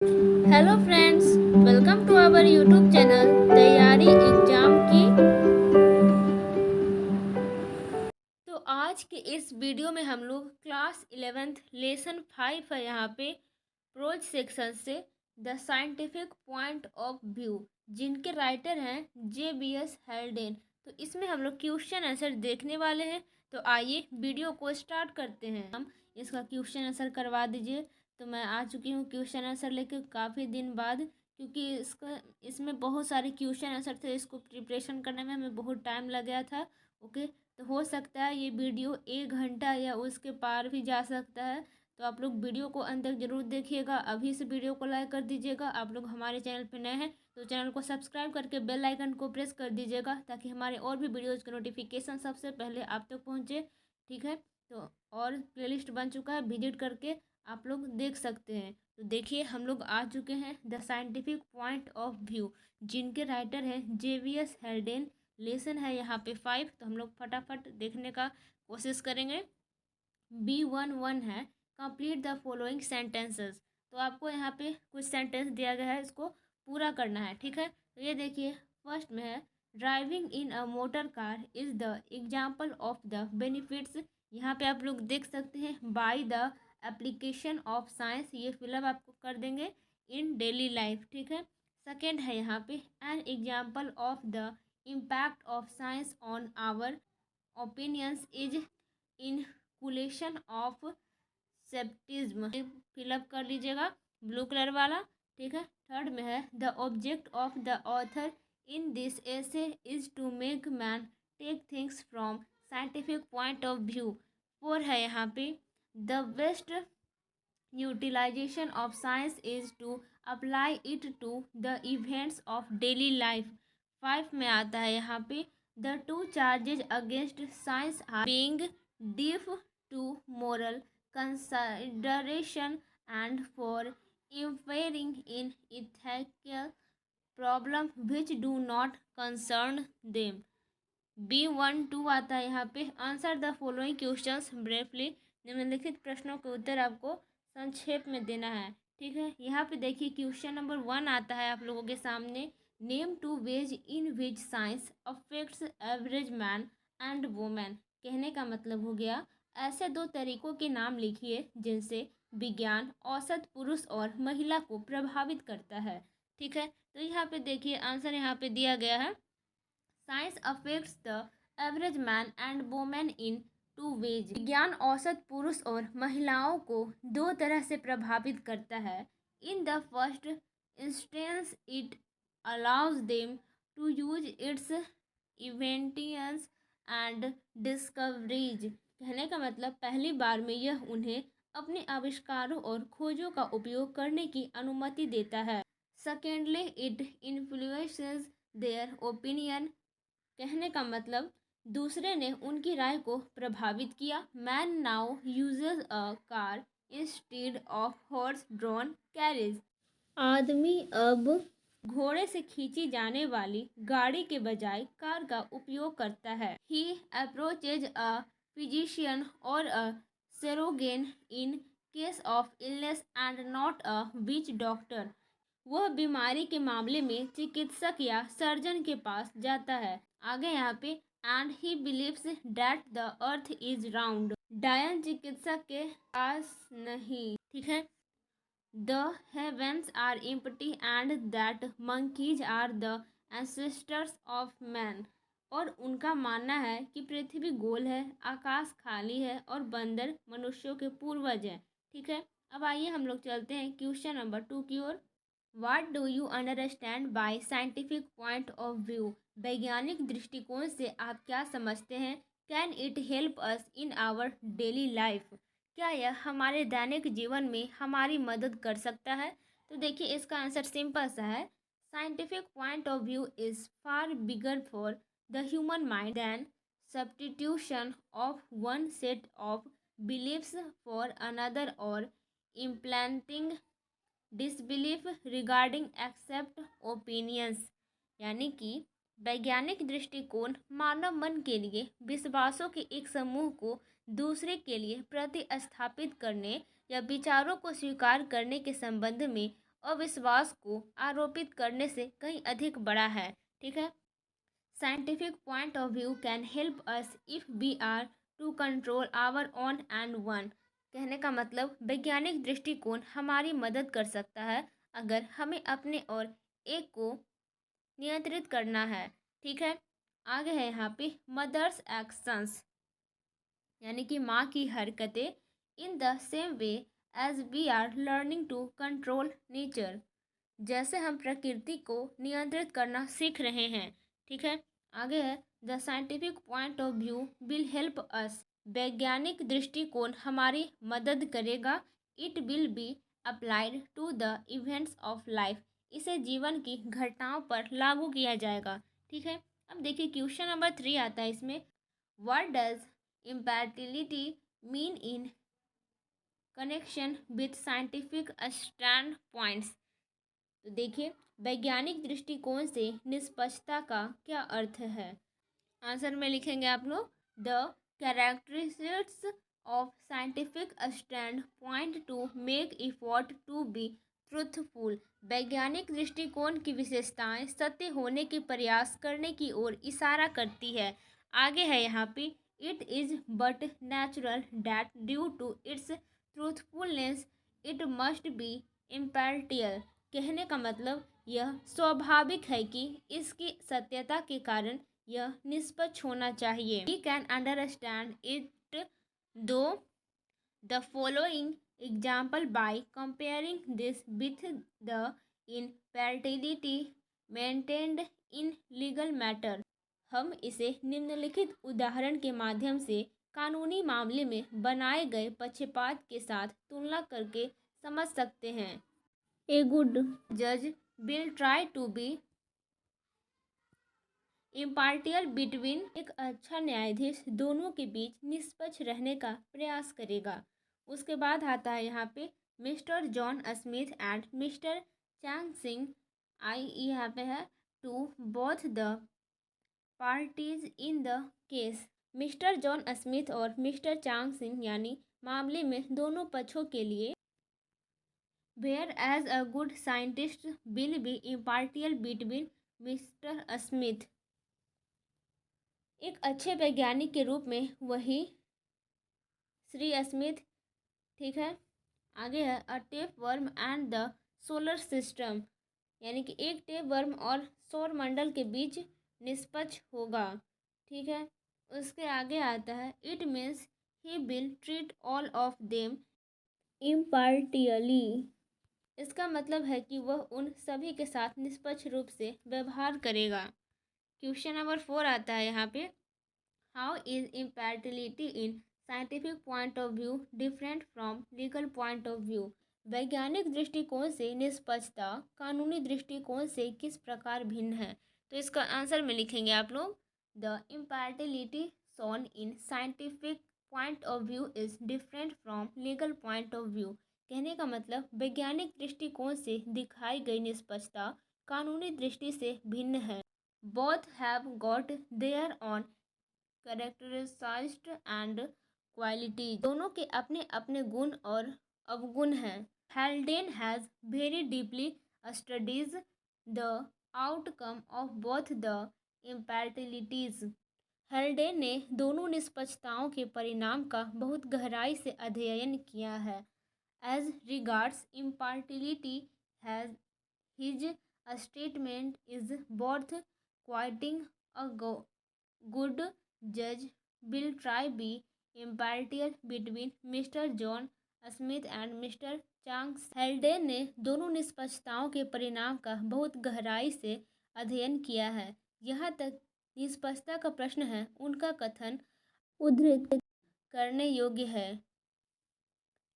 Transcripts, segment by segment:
Hello friends, welcome to our YouTube channel तैयारी exam की। तो आज के इस वीडियो में हम लोग क्लास 11th लेसन 5 है यहाँ पे प्रोज सेक्शन से the scientific point of view, जिनके राइटर हैं JBS हेल्डेन। तो इसमें हम लोग क्वेश्चन आंसर देखने वाले हैं। तो आइए वीडियो को स्टार्ट करते हैं। हम इसका क्वेश्चन आंसर करवा दीजिए। तो मैं आ चुकी हूँ क्वेश्चन आंसर लेकर काफ़ी दिन बाद, क्योंकि इसमें बहुत सारे क्वेश्चन आंसर थे। इसको प्रिपरेशन करने में हमें बहुत टाइम लग गया था। ओके, तो हो सकता है ये वीडियो 1 घंटा या उसके पार भी जा सकता है। तो आप लोग वीडियो को अंत तक जरूर देखिएगा। अभी से वीडियो को लाइक कर दीजिएगा। आप लोग हमारे चैनल पर नए हैं तो चैनल को सब्सक्राइब करके बेल आइकन को प्रेस कर दीजिएगा, ताकि हमारे और भी वीडियोज़ का नोटिफिकेशन सबसे पहले आप तक पहुँचे। ठीक है, तो और प्लेलिस्ट बन चुका है, विजिट करके आप लोग देख सकते हैं। तो देखिए, हम लोग आ चुके हैं the scientific point of view, जिनके राइटर हैं JBS हेल्डेन। लेसन है यहाँ पे 5। तो हम लोग फटाफट देखने का कोशिश करेंगे। B11 है कंप्लीट द फॉलोइंग सेंटेंसेस। तो आपको यहाँ पे कुछ सेंटेंस दिया गया है, इसको पूरा करना है। ठीक है, तो ये देखिए, फर्स्ट में है driving in a motor car is the example of the benefits. यहाँ पे आप लोग देख सकते हैं by the application of science, ये फिलअप आपको कर देंगे इन डेली लाइफ। ठीक है, सेकेंड है यहाँ पे an example of the impact of science on our opinions is inoculation of scepticism, fill up कर लीजिएगा ब्लू कलर वाला। ठीक है, थर्ड में है the object of the author in this essay is to make man take things from scientific point of view. Four है यहाँ पे the best utilisation of science is to apply it to the events of daily life. Five में आता है यहाँ पे the two charges against science are being deaf to moral consideration and for interfering in ethical problem which do not concern them. B12 आता है यहाँ पे answer the following questions briefly. निम्नलिखित प्रश्नों के उत्तर आपको संक्षेप में देना है। ठीक है, यहाँ पे देखिए क्वेश्चन नंबर 1 आता है आप लोगों के सामने। Name two ways in which science affects average man and women. कहने का मतलब हो गया ऐसे दो तरीकों के नाम लिखिए जिनसे विज्ञान औसत पुरुष और महिला को प्रभावित करता है। ठीक है, तो यहाँ पे देखिए आंसर यहाँ पे दिया गया है science affects the average man and women in two ways. विज्ञान औसत पुरुष और महिलाओं को दो तरह से प्रभावित करता है। In the first instance it allows them to use its inventions and discoveries. कहने का मतलब पहली बार में यह उन्हें अपने आविष्कारों और खोजों का उपयोग करने की अनुमति देता है। Secondly it influences their opinion. कहने का मतलब दूसरे ने उनकी राय को प्रभावित किया। Man now uses a car instead of horse drawn carriage. आदमी अब घोड़े से खींची जाने वाली गाड़ी के बजाय कार का उपयोग करता है। ही approaches a physician or a surgeon in case of illness and not a witch doctor. वह बीमारी के मामले में चिकित्सक या सर्जन के पास जाता है। आगे यहाँ पे and he believes that the earth is round. डायन चिकित्सक के पास नहीं। ठीक है, the heavens are empty and that monkeys are the ancestors of man. और उनका मानना है कि पृथ्वी गोल है, आकाश खाली है और बंदर मनुष्यों के पूर्वज हैं। ठीक है, अब आइए हम लोग चलते हैं क्वेश्चन नंबर 2 की ओर। What do you understand by scientific point of view. वैज्ञानिक दृष्टिकोण से आप क्या समझते हैं। Can it help us in our daily life. क्या यह हमारे दैनिक जीवन में हमारी मदद कर सकता है। तो देखिए इसका आंसर सिंपल सा है। Scientific point of view is far bigger for the human mind than substitution of one set of beliefs for another or implanting disbelief regarding accept opinions. यानी कि वैज्ञानिक दृष्टिकोण मानव मन के लिए विश्वासों के एक समूह को दूसरे के लिए प्रतिस्थापित करने या विचारों को स्वीकार करने के संबंध में अविश्वास को आरोपित करने से कहीं अधिक बड़ा है। ठीक है। Scientific point of view can help us if we are to control our own end one. कहने का मतलब वैज्ञानिक दृष्टिकोण हमारी मदद कर सकता है अगर हमें अपने और एक को नियंत्रित करना है। ठीक है। आगे है यहाँ पे मदर्स एक्शंस, यानी कि माँ की हरकतें। In the same way as we are learning to control nature, जैसे हम प्रकृति को नियंत्रित करना सीख रहे हैं। ठीक है। आगे है the scientific point of view will help us. वैज्ञानिक दृष्टिकोण हमारी मदद करेगा। It will be applied to the events of life, इसे जीवन की घटनाओं पर लागू किया जाएगा। ठीक है। अब देखिए क्वेश्चन नंबर 3 आता है इसमें, what does impartiality mean in connection with scientific standpoints. तो देखिए वैज्ञानिक दृष्टिकोण से निष्पक्षता का क्या अर्थ है। आंसर में लिखेंगे आप लोग, the characteristics of scientific standpoint to make effort to be truthful. वैज्ञानिक दृष्टिकोण की विशेषताएं सत्य होने के प्रयास करने की ओर इशारा करती है। आगे है यहाँ पे, it is but natural that due to its truthfulness it must be impartial. कहने का मतलब यह स्वाभाविक है कि इसकी सत्यता के कारण यह निष्पक्ष होना चाहिए। We can understand it through the following example by comparing this with the impartiality maintained in legal matter. हम इसे निम्नलिखित उदाहरण के माध्यम से कानूनी मामले में बनाए गए पक्षपात के साथ तुलना करके समझ सकते हैं। ए गुड जज will try to be impartial between. एक अच्छा न्यायाधीश दोनों के बीच निष्पक्ष रहने का प्रयास करेगा। उसके बाद आता है यहाँ पे mister John Smith and mister Chang Singh. यहाँ पे है to both the parties in the case. Mister John Smith और मिस्टर चांग सिंह यानी मामले में दोनों पक्षों के लिए whereas a good scientist will be impartial between mister Smith. एक अच्छे वैज्ञानिक के रूप में वही श्री स्मिथ। ठीक है। आगे है अ tapeworm and the solar system, यानी कि एक टेप वर्म और सौर मंडल के बीच निष्पक्ष होगा। ठीक है। उसके आगे आता है it means he will treat all of them impartially. इसका मतलब है कि वह उन सभी के साथ निष्पक्ष रूप से व्यवहार करेगा। क्वेश्चन नंबर 4 आता है यहाँ पे, how is impartiality in scientific point of view different from legal point of view. वैज्ञानिक दृष्टिकोण से निष्पक्षता कानूनी दृष्टिकोण से किस प्रकार भिन्न है। तो इसका आंसर में लिखेंगे आप लोग, the impartiality shown in scientific point of view is different from legal point of view. कहने का मतलब वैज्ञानिक दृष्टिकोण से दिखाई गई निष्पक्षता कानूनी दृष्टि से भिन्न है। Both have got their own characteristics and quality. दोनों के अपने अपने गुण और अवगुण हैं। Haldane has very deeply studies the outcome of both the impartialities. Haldane ने दोनों निष्पक्षताओं के परिणाम का बहुत गहराई से अध्ययन किया है। As regards impartiality has his statement is worth quoting a good जज will try be impartial between mister John Smith and mister Chang. Haldane ने दोनों निष्पक्षताओं के परिणाम का बहुत गहराई से अध्ययन किया है। यहाँ तक निष्पक्षता का प्रश्न है, उनका कथन उद्धृत करने योग्य है।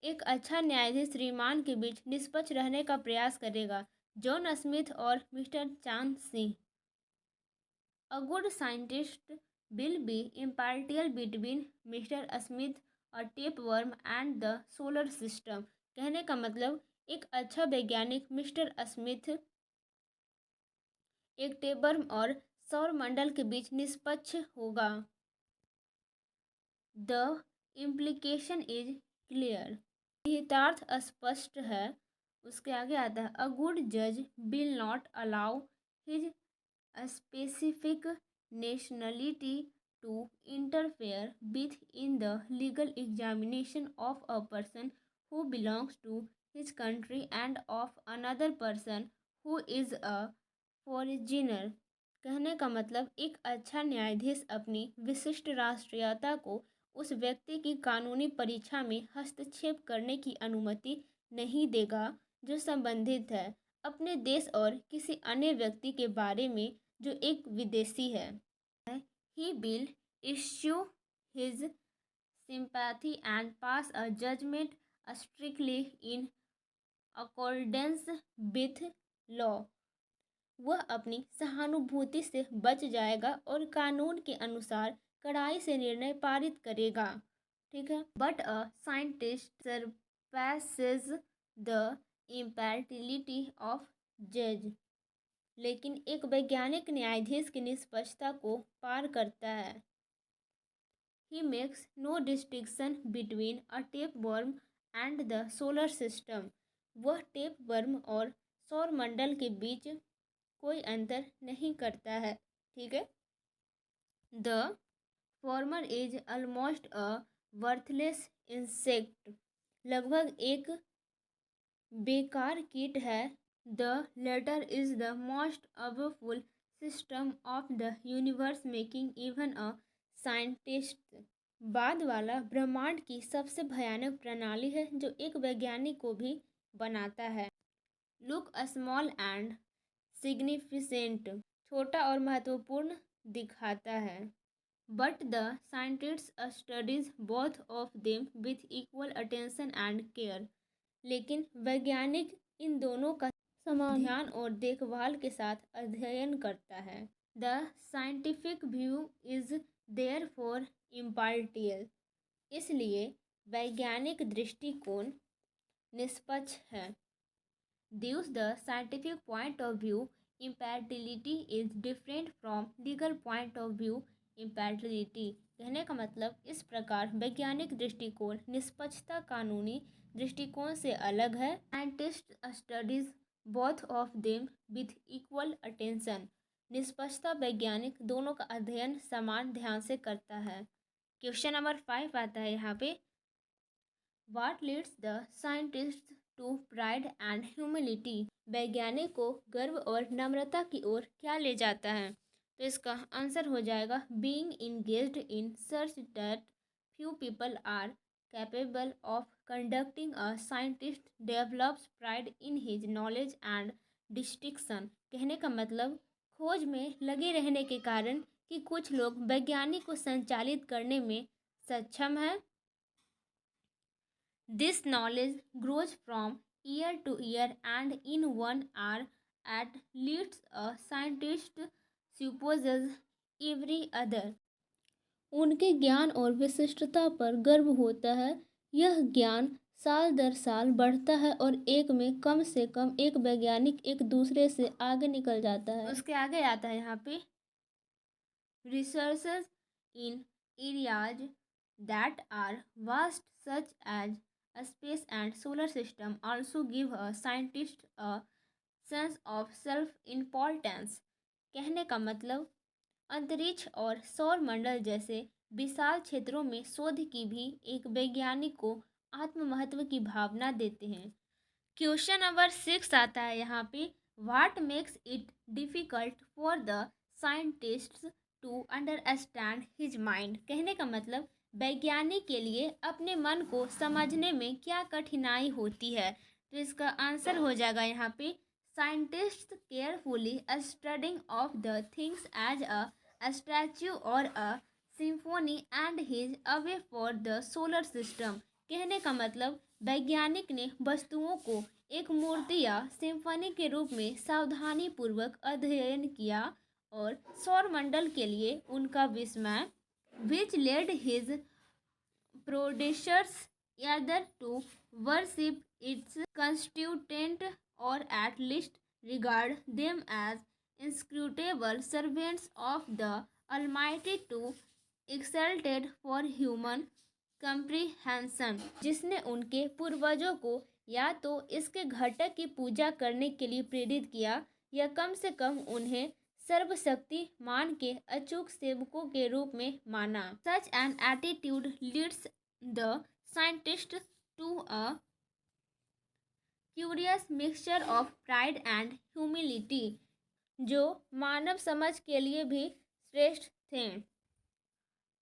एक अच्छा न्यायाधीश श्रीमान के बीच निष्पक्ष रहने का प्रयास करेगा। जॉन स्मिथ और mister Chang Singh. A good scientist will be impartial between mister Smith और tapeworm and the solar system. कहने का मतलब एक अच्छा वैज्ञानिक मिस्टर स्मिथ, एक टेप वर्म और सौर मंडल के बीच निष्पक्ष होगा। The implication is clear. निहितार्थ स्पष्ट है। उसके आगे आता है अ गुड जज will not allow his specific nationality to interfere with in the legal examination of a person who belongs to his country and of another person who is a foreigner। कहने का मतलब एक अच्छा न्यायाधीश अपनी विशिष्ट राष्ट्रीयता को उस व्यक्ति की कानूनी परीक्षा में हस्तक्षेप करने की अनुमति नहीं देगा जो संबंधित है अपने देश और किसी अन्य व्यक्ति के बारे में जो एक विदेशी है। He will issue his sympathy and pass a judgment strictly in accordance with law। वह अपनी सहानुभूति से बच जाएगा और कानून के अनुसार कड़ाई से निर्णय पारित करेगा। ठीक है। But a scientist surpasses the impartiality of जज। लेकिन एक वैज्ञानिक न्यायाधीश की निष्पक्षता को पार करता है। He makes no distinction between a tapeworm and the solar system। वह टेपवर्म और सौरमंडल के बीच कोई अंतर नहीं करता है। ठीक है। The former is almost a worthless insect। लगभग एक बेकार कीट है। The latter is the most powerful system of the universe making even a scientist। बाद वाला ब्रह्मांड की सबसे भयानक प्रणाली है जो एक वैज्ञानिक को भी बनाता है। Look small and significant. छोटा और महत्वपूर्ण दिखाता है। But the scientist studies both of them with equal attention and care. लेकिन वैज्ञानिक इन दोनों का समान ध्यान और देखभाल के साथ अध्ययन करता है। The scientific view is therefore impartial. इसलिए वैज्ञानिक दृष्टिकोण निष्पक्ष है। Thus the scientific point of view impartiality is different from legal point of view impartiality। कहने का मतलब इस प्रकार वैज्ञानिक दृष्टिकोण निष्पक्षता कानूनी दृष्टिकोण से अलग है। Scientist studies both of them with equal attention. निष्पक्षता वैज्ञानिक दोनों का अध्ययन समान ध्यान से करता है। क्वेश्चन नंबर 5 आता है यहाँ पे What leads the scientist to pride and humility। वैज्ञानिक को गर्व और नम्रता की ओर क्या ले जाता है। तो इसका आंसर हो जाएगा being engaged in such that few people are capable of conducting a scientist develops pride in his knowledge and distinction। कहने का मतलब खोज में लगे रहने के कारण कि कुछ लोग वैज्ञानिक को संचालित करने में सक्षम हैं। This knowledge grows from year to year and in 1 hour at least a scientist supposes every other। उनके ज्ञान और विशिष्टता पर गर्व होता है। यह ज्ञान साल दर साल बढ़ता है और एक में कम से कम एक वैज्ञानिक एक दूसरे से आगे निकल जाता है। उसके आगे आता है यहाँ पे researches in areas that are vast such as space and solar system also give a scientist a sense of self-importance। कहने का मतलब अंतरिक्ष और सौर मंडल जैसे विशाल क्षेत्रों में शोध की भी एक वैज्ञानिक को आत्म महत्व की भावना देते हैं। क्वेश्चन नंबर 6 आता है यहाँ पे what makes it difficult for the scientists to understand his mind. कहने का मतलब वैज्ञानिक के लिए अपने मन को समझने में क्या कठिनाई होती है। तो इसका आंसर हो जाएगा यहाँ पे scientist carefully studying of the things as a statue or a symphony and his away for the solar system. कहने का मतलब वैज्ञानिक ने वस्तुओं को एक मूर्ति या सिम्फनी के रूप में सावधानी पूर्वक अध्ययन किया और सौरमंडल के लिए उनका विस्मय which led his predecessors either to worship its constituent or at least regard them as inscrutable servants of the Almighty to exalted for human comprehension। जिसने उनके पूर्वजों को या तो इसके घटक की पूजा करने के लिए प्रेरित किया या कम से कम उन्हें सर्वशक्तिमान के अचूक सेवकों के रूप में माना। Such an attitude leads the scientist to a curious mixture of pride and humility, जो मानव समझ के लिए भी श्रेष्ठ थे।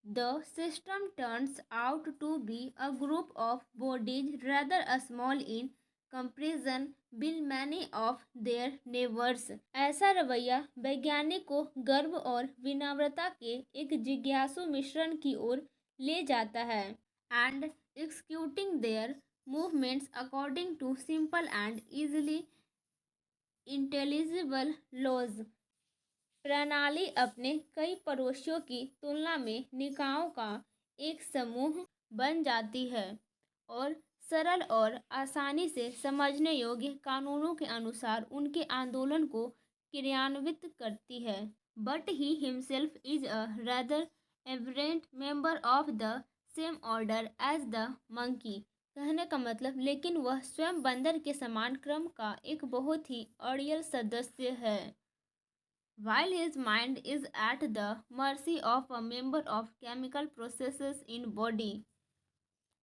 The system turns out to be a group of bodies rather small in comparison with many of their neighbors। ऐसा रवैया वैज्ञानिक को गर्व और विनम्रता के एक जिज्ञासु मिश्रण की ओर ले जाता है। And executing their movements according to simple and easily intelligible laws, प्रणाली अपने कई पड़ोसियों की तुलना में निकायों का एक समूह बन जाती है और सरल और आसानी से समझने योग्य कानूनों के अनुसार उनके आंदोलन को क्रियान्वित करती है। But he himself is a rather aberrant member of the same order as the monkey. कहने का मतलब लेकिन वह स्वयं बंदर के समान क्रम का एक बहुत ही अड़ियल सदस्य है। While his mind is at the mercy of a member of chemical processes in body,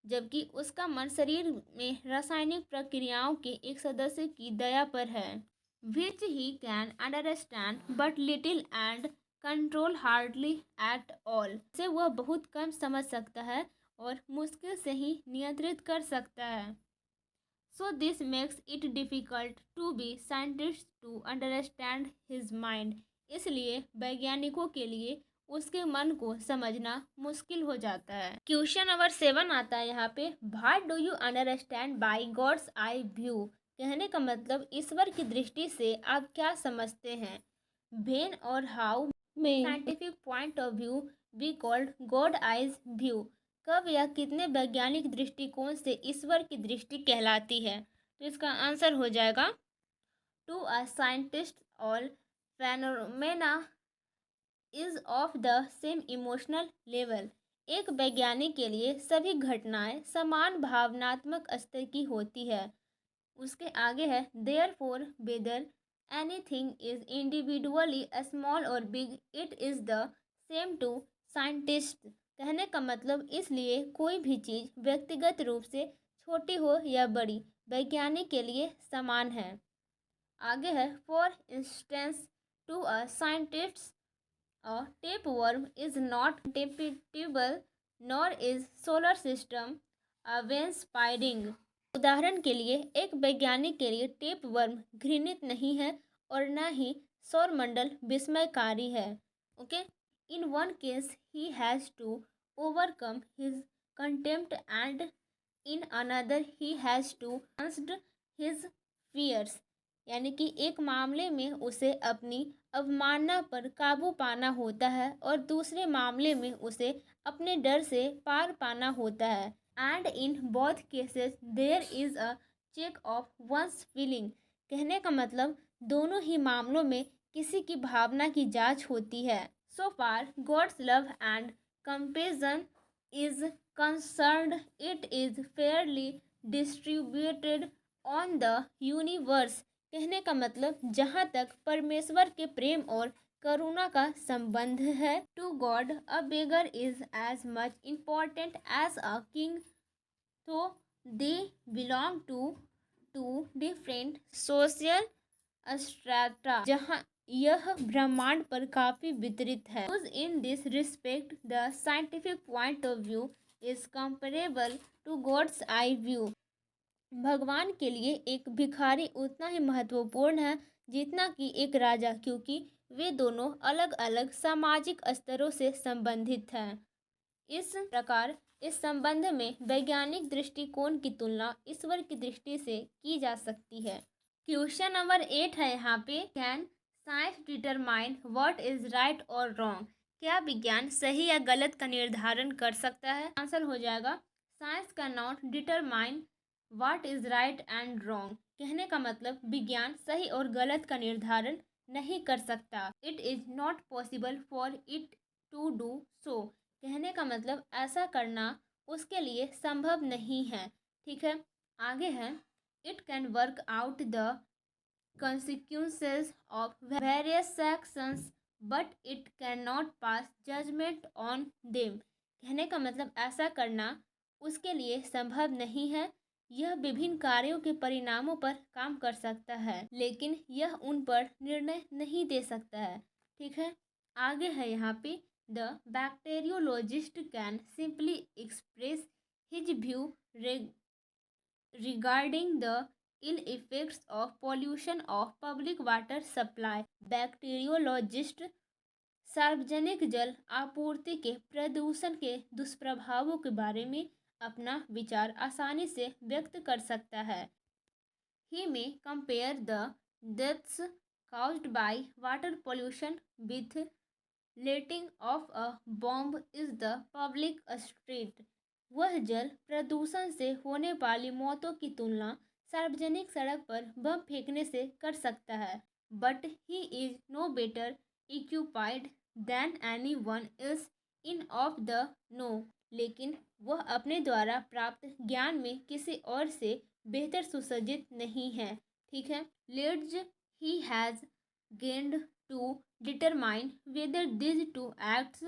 जबकि उसका मन शरीर में रासायनिक प्रक्रियाओं के एक सदस्य की दया पर है। Which he can understand but little and control hardly at all, से वह बहुत कम समझ सकता है और मुश्किल से ही नियंत्रित कर सकता है। So this makes it difficult to be scientists to understand his mind। इसलिए वैज्ञानिकों के लिए उसके मन को समझना मुश्किल हो जाता है। क्वेश्चन नंबर 7 आता है यहाँ पे, what do you understand by God's eye view. कहने का मतलब ईश्वर की दृष्टि से आप क्या समझते हैं। वेन और हाउ में scientific point of view be called God eyes view. कब या कितने वैज्ञानिक दृष्टिकोण से ईश्वर की दृष्टि कहलाती है। तो इसका आंसर हो जाएगा, to a scientist all phenomena is of the same emotional level. एक वैज्ञानिक के लिए सभी घटनाएं समान भावनात्मक स्तर की होती है। उसके आगे है, therefore whether anything is individually small और big it is the same to scientist. कहने का मतलब इसलिए कोई भी चीज़ व्यक्तिगत रूप से छोटी हो या बड़ी वैज्ञानिक के लिए समान है। आगे है, for instance to a scientist a tapeworm is not despicable nor is solar system awe inspiring. उदाहरण के लिए एक वैज्ञानिक के लिए टेपवर्म घृणित नहीं है और न ही सौरमंडल विस्मयकारी है। Okay, in one case he has to overcome his contempt and in another he has to master his fears. यानी कि एक मामले में उसे अपनी अवमानना पर काबू पाना होता है और दूसरे मामले में उसे अपने डर से पार पाना होता है। And in both cases there is a check of one's feeling. कहने का मतलब दोनों ही मामलों में किसी की भावना की जांच होती है। So far God's love and compassion is concerned it is fairly distributed on the universe. कहने का मतलब जहाँ तक परमेश्वर के प्रेम और करुणा का संबंध है, to God a beggar is as much important as a king, though they belong to different social strata, जहाँ यह ब्रह्मांड पर काफी वितरित है। In this respect the scientific point of view is comparable to God's eye view. भगवान के लिए एक भिखारी उतना ही महत्वपूर्ण है जितना कि एक राजा, क्योंकि वे दोनों अलग अलग सामाजिक स्तरों से संबंधित हैं। इस प्रकार इस संबंध में वैज्ञानिक दृष्टिकोण की तुलना ईश्वर की दृष्टि से की जा सकती है। क्वेश्चन नंबर 8 है यहाँ पे, can science determine what is right और रॉन्ग। क्या विज्ञान सही या गलत का निर्धारण कर सकता है। आंसर हो जाएगा, science can not determine what is right and wrong. कहने का मतलब विज्ञान सही और गलत का निर्धारण नहीं कर सकता। It is not possible for it to do so. कहने का मतलब ऐसा करना उसके लिए संभव नहीं है। ठीक है, आगे है, It can work out the consequences of various actions but it cannot pass judgment on them। कहने का मतलब ऐसा करना उसके लिए संभव नहीं है। यह विभिन्न कार्यों के परिणामों पर काम कर सकता है लेकिन यह उन पर निर्णय नहीं दे सकता है। ठीक है, आगे है यहाँ पे the bacteriologist can simply express his view regarding the ill effects of pollution of public water supply। Bacteriologist सार्वजनिक जल आपूर्ति के प्रदूषण के दुष्प्रभावों के बारे में अपना विचार आसानी से व्यक्त कर सकता है। He may compare the deaths caused by water pollution with letting of a bomb is the public street। वह जल प्रदूषण से होने वाली मौतों की तुलना सार्वजनिक सड़क पर बम फेंकने से कर सकता है। But he is no better equipped than anyone is in of the know. लेकिन वह अपने द्वारा प्राप्त ज्ञान में किसी और से बेहतर सुसज्जित नहीं है। ठीक है, let's he has gained to determine whether this two acts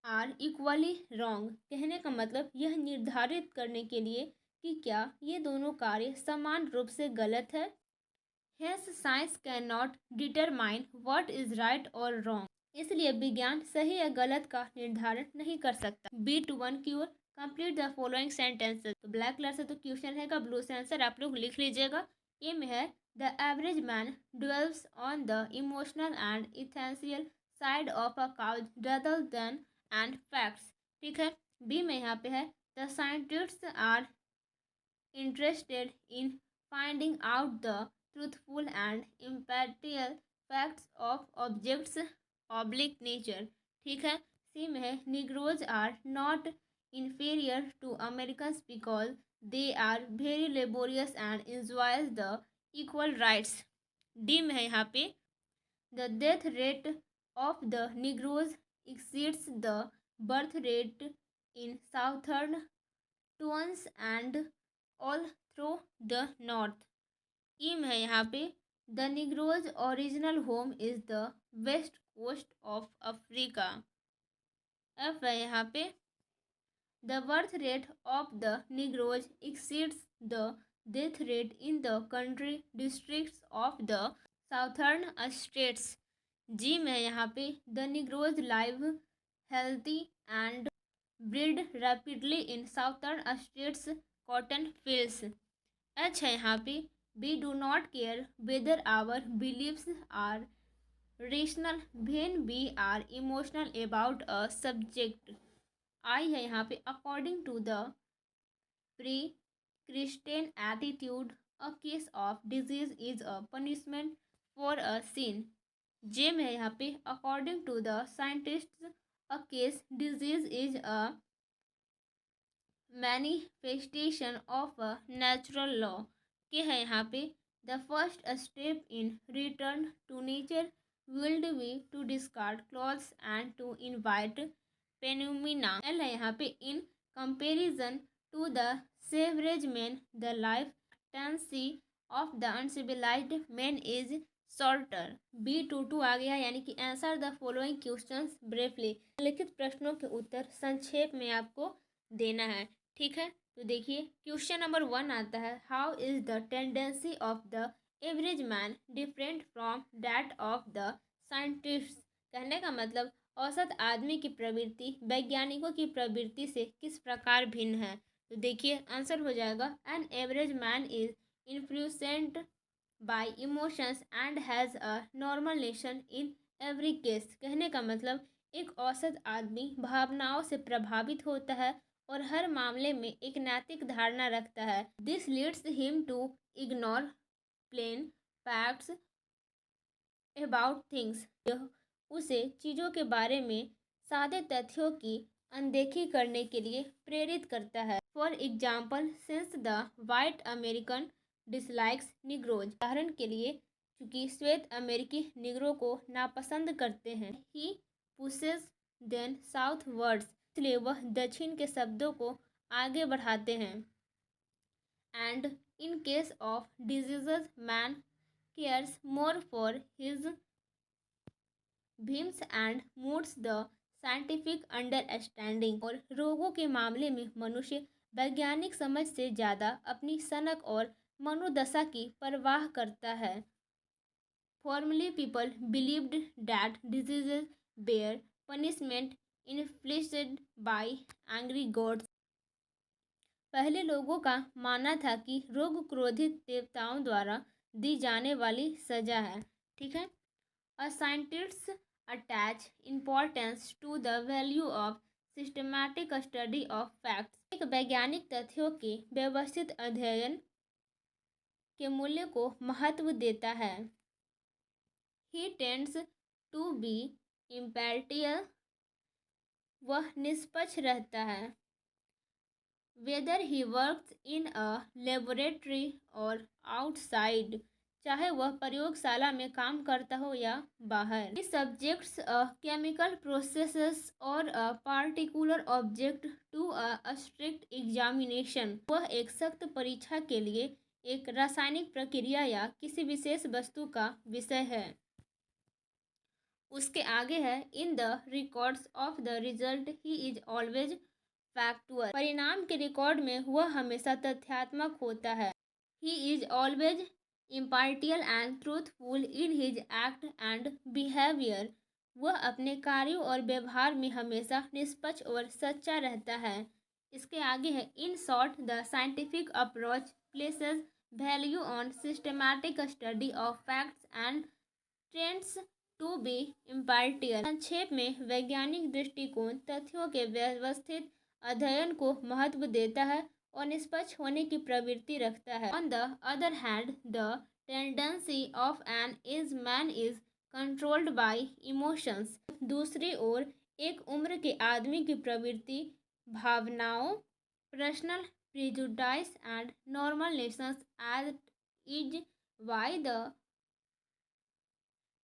are equally wrong. कहने का मतलब यह निर्धारित करने के लिए कि क्या ये दोनों कार्य समान रूप से गलत है। Hence science can not determine what is right और रॉन्ग। इसलिए विज्ञान सही या गलत का निर्धारण नहीं कर सकता। B2 cure complete the following sentences. तो ब्लैक कलर से तो क्वेश्चन रहेगा, ब्लू से आंसर आप लोग लिख लीजिएगा। ए में है the average man dwells on the emotional and essential side of a cause rather than and facts. ठीक है, बी में यहाँ पे है the scientists are interested in finding out the truthful and impartial facts of objects oblique nature. ठीक है, C में है negroes are not inferior to Americans because they are very laborious and enjoys the equal rights। D में है यहाँ पे the death rate of the Negroes exceeds the birth rate in southern tones and all through the north। ई में है यहाँ पे the Negroes original home is the west coast of Africa। F है यहाँ पे the birth rate of the Negroes exceeds the death rate in the country districts of the southern states। जी में यहाँ पे the Negroes live healthy and breed rapidly in southern states cotton fields। H है यहाँ पे we do not care whether our beliefs are rational when we are emotional about a subject। आई है यहाँ पे according to the pre Christian attitude a case of disease is a punishment for a sin. J में है यहाँ पे according to the scientist a case disease is a manifestation of a natural law. K है यहाँ पे the first step in return to nature will be to discard clothes and to invite pneumonia. L है यहाँ पे in comparison to the average man the life Tennessee of the uncivilised man is shorter. B22 आ गया, यानी कि answer the following questions briefly. लिखित प्रश्नों के उत्तर संक्षेप में आपको देना है। ठीक है, तो देखिए क्वेश्चन नंबर 1 आता है how is the tendency of the average man different from that of the scientist. कहने का मतलब औसत आदमी की प्रवृत्ति वैज्ञानिकों की प्रवृत्ति से किस प्रकार भिन्न है। तो देखिए आंसर हो जाएगा an average man is influenced by emotions and has a normal nation in every case. कहने का मतलब एक औसत आदमी भावनाओं से प्रभावित होता है और हर मामले में एक नैतिक धारणा रखता है। This leads him to ignore plain facts about things. यह उसे चीज़ों के बारे में सादे तथ्यों की अनदेखी करने के लिए प्रेरित करता है। For example since the white American dislikes Negroes. उदाहरण के लिए चूँकि श्वेत अमेरिकी निग्रो को नापसंद करते हैं ही पुशेस देन साउथ वर्ड्स, इसलिए वह दक्षिण के शब्दों को आगे बढ़ाते हैं। and in case of diseases, man cares more for his whims and moods the scientific understanding। और रोगों के मामले में मनुष्य वैज्ञानिक समझ से ज़्यादा अपनी सनक और मनोदशा की परवाह करता है। Formerly, people believed that diseases were punishment inflicted by angry gods। पहले लोगों का मानना था कि रोग क्रोधित देवताओं द्वारा दी जाने वाली सजा है। ठीक है। A scientist attach importance to the value of systematic study of facts। एक वैज्ञानिक तथ्यों के व्यवस्थित अध्ययन के मूल्य को महत्व देता है। He tends to be impartial। वह निष्पक्ष रहता है। Whether he works in a laboratory or outside। चाहे वह प्रयोगशाला में काम करता हो या बाहर। He subjects a chemical processes or a particular object to a strict examination। वह एक सख्त परीक्षा के लिए एक रासायनिक प्रक्रिया या किसी विशेष वस्तु का विषय है। उसके आगे है in the records of the result he is always factual. परिणाम के रिकॉर्ड में वह हमेशा तथ्यात्मक होता है। He is always impartial and truthful in his act and behaviour. वह अपने कार्यों और व्यवहार में हमेशा निष्पक्ष और सच्चा रहता है। इसके आगे है in short the scientific approach places value on systematic study of facts and trends to be impartial. संक्षेप में वैज्ञानिक दृष्टिकोण तथ्यों के व्यवस्थित अध्ययन को महत्व देता है और निष्पक्ष होने की प्रवृत्ति रखता है। On the other hand the tendency of an age man is controlled by emotions. दूसरी ओर एक उम्र के आदमी की प्रवृत्ति भावनाओं personal prejudices and normal notions as is why the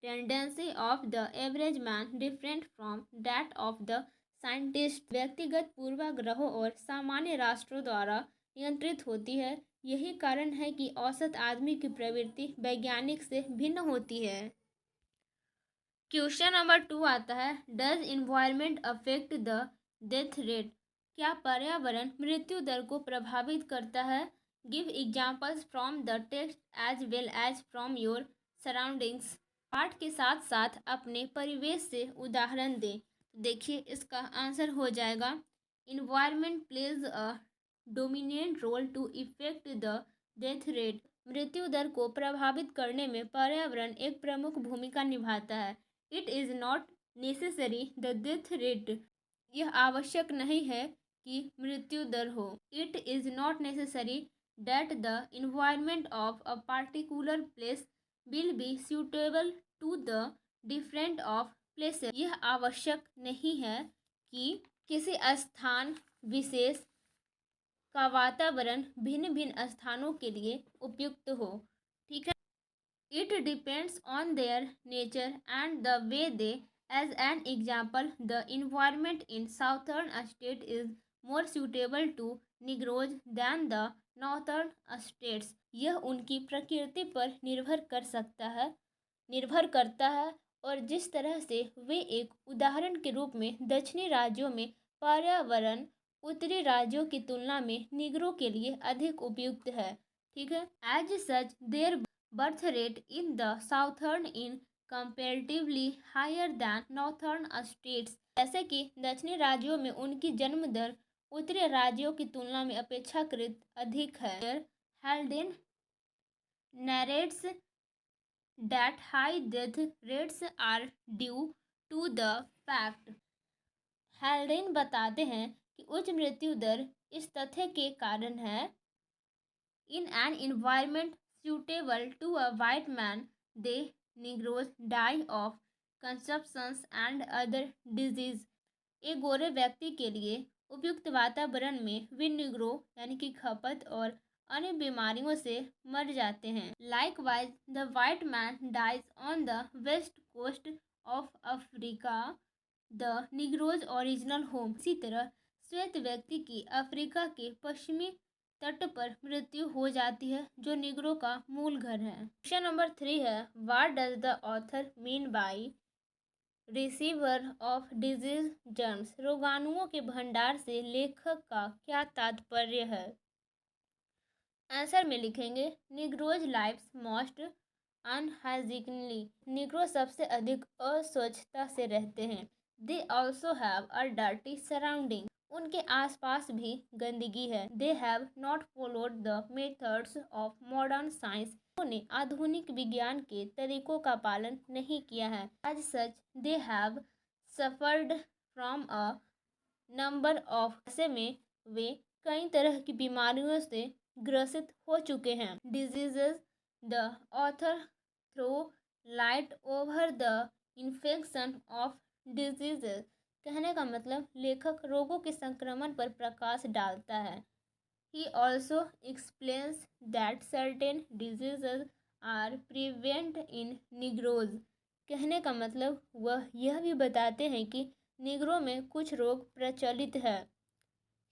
tendency of the average man different from that of the scientist। व्यक्तिगत पूर्वाग्रहों और सामान्य राष्ट्रों द्वारा नियंत्रित होती है। यही कारण है कि औसत आदमी की प्रवृत्ति वैज्ञानिक से भिन्न होती है। क्वेश्चन नंबर 2 आता है does environment affect the death rate. क्या पर्यावरण मृत्यु दर को प्रभावित करता है। Give examples from the text as well as from your surroundings. पाठ के साथ साथ अपने परिवेश से उदाहरण दें। देखिए इसका आंसर हो जाएगा environment plays a dominant role to effect the death rate. मृत्यु दर को प्रभावित करने में पर्यावरण एक प्रमुख भूमिका निभाता है। It is not necessary the death rate. यह आवश्यक नहीं है कि मृत्यु दर हो। It is not necessary that the environment of a particular place will be suitable to the different of places. यह आवश्यक नहीं है कि किसी स्थान विशेष का वातावरण भिन्न भिन्न स्थानों के लिए उपयुक्त हो। ठीक है। It depends on their nature and the way they as an example the environment in southern state is more suitable to Negroes than the northern states. यह उनकी प्रकृति पर निर्भर करता है और जिस तरह से वे एक उदाहरण के रूप में दक्षिणी राज्यों में पर्यावरण उत्तरी राज्यों की तुलना में निगरों के लिए अधिक उपयुक्त है। ठीक है। As such their birth rate in the southern in comparatively higher than northern states. जैसे कि दक्षिणी राज्यों में उनकी जन्म दर उत्तरी राज्यों की तुलना में अपेक्षाकृत अधिक है। हेल्डेन नैरेट्स that high death rates are due to the fact। हेल्डेन बताते हैं कि उच्च मृत्यु दर इस तथ्य के कारण है in an environment suitable to a white man the negroes die of consumptions and other disease। एक गोरे व्यक्ति के लिए उपयुक्त वातावरण में वे निग्रो यानी कि खपत और अन्य बीमारियों से मर जाते हैं। Likewise the white man dies on the west coast of Africa the Negroes original home. इसी तरह श्वेत व्यक्ति की अफ्रीका के पश्चिमी तट पर मृत्यु हो जाती है, जो निग्रो का मूल घर है। क्वेश्चन नंबर 3 है, what does the author mean by receiver of disease germs? रोगाणुओं के भंडार से लेखक का क्या तात्पर्य है? आंसर में लिखेंगे, निग्रोज लाइफ्स मोस्ट अनहाइजीनली। निग्रो सबसे अधिक अस्वच्छता से रहते हैं। They also have a dirty surrounding. उनके आसपास भी गंदगी है। They have not followed the methods of modern science. उन्होंने आधुनिक विज्ञान के तरीकों का पालन नहीं किया है। As such they have suffered from a number of. ऐसे में वे कई तरह की बीमारियों से ग्रसित हो चुके हैं। Diseases the author throw light over the infection of diseases. कहने का मतलब लेखक रोगों के संक्रमण पर प्रकाश डालता है। He also explains that certain diseases are prevent in negroes. कहने का मतलब वह यह भी बताते हैं कि निग्रो में कुछ रोग प्रचलित है।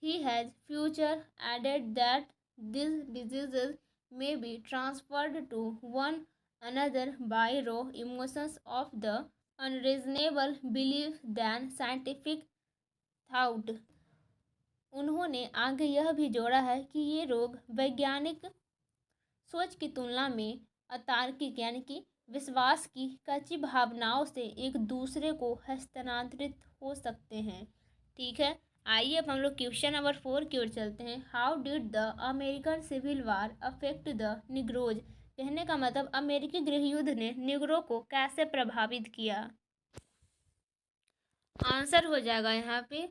He has further added that these diseases may be transferred to one another by raw emotions of the unreasonable belief than scientific thought। उन्होंने आगे यह भी जोड़ा है कि ये रोग वैज्ञानिक सोच की तुलना में अतार्किक यानी कि विश्वास की कच्ची भावनाओं से एक दूसरे को हस्तांतरित हो सकते हैं। ठीक है, आइए अब हम लोग क्वेश्चन नंबर 4 की ओर चलते हैं। How did the American civil war affect the negroes? कहने का मतलब अमेरिकी गृह युद्ध ने निग्रो को कैसे प्रभावित किया? आंसर हो जाएगा यहाँ पे,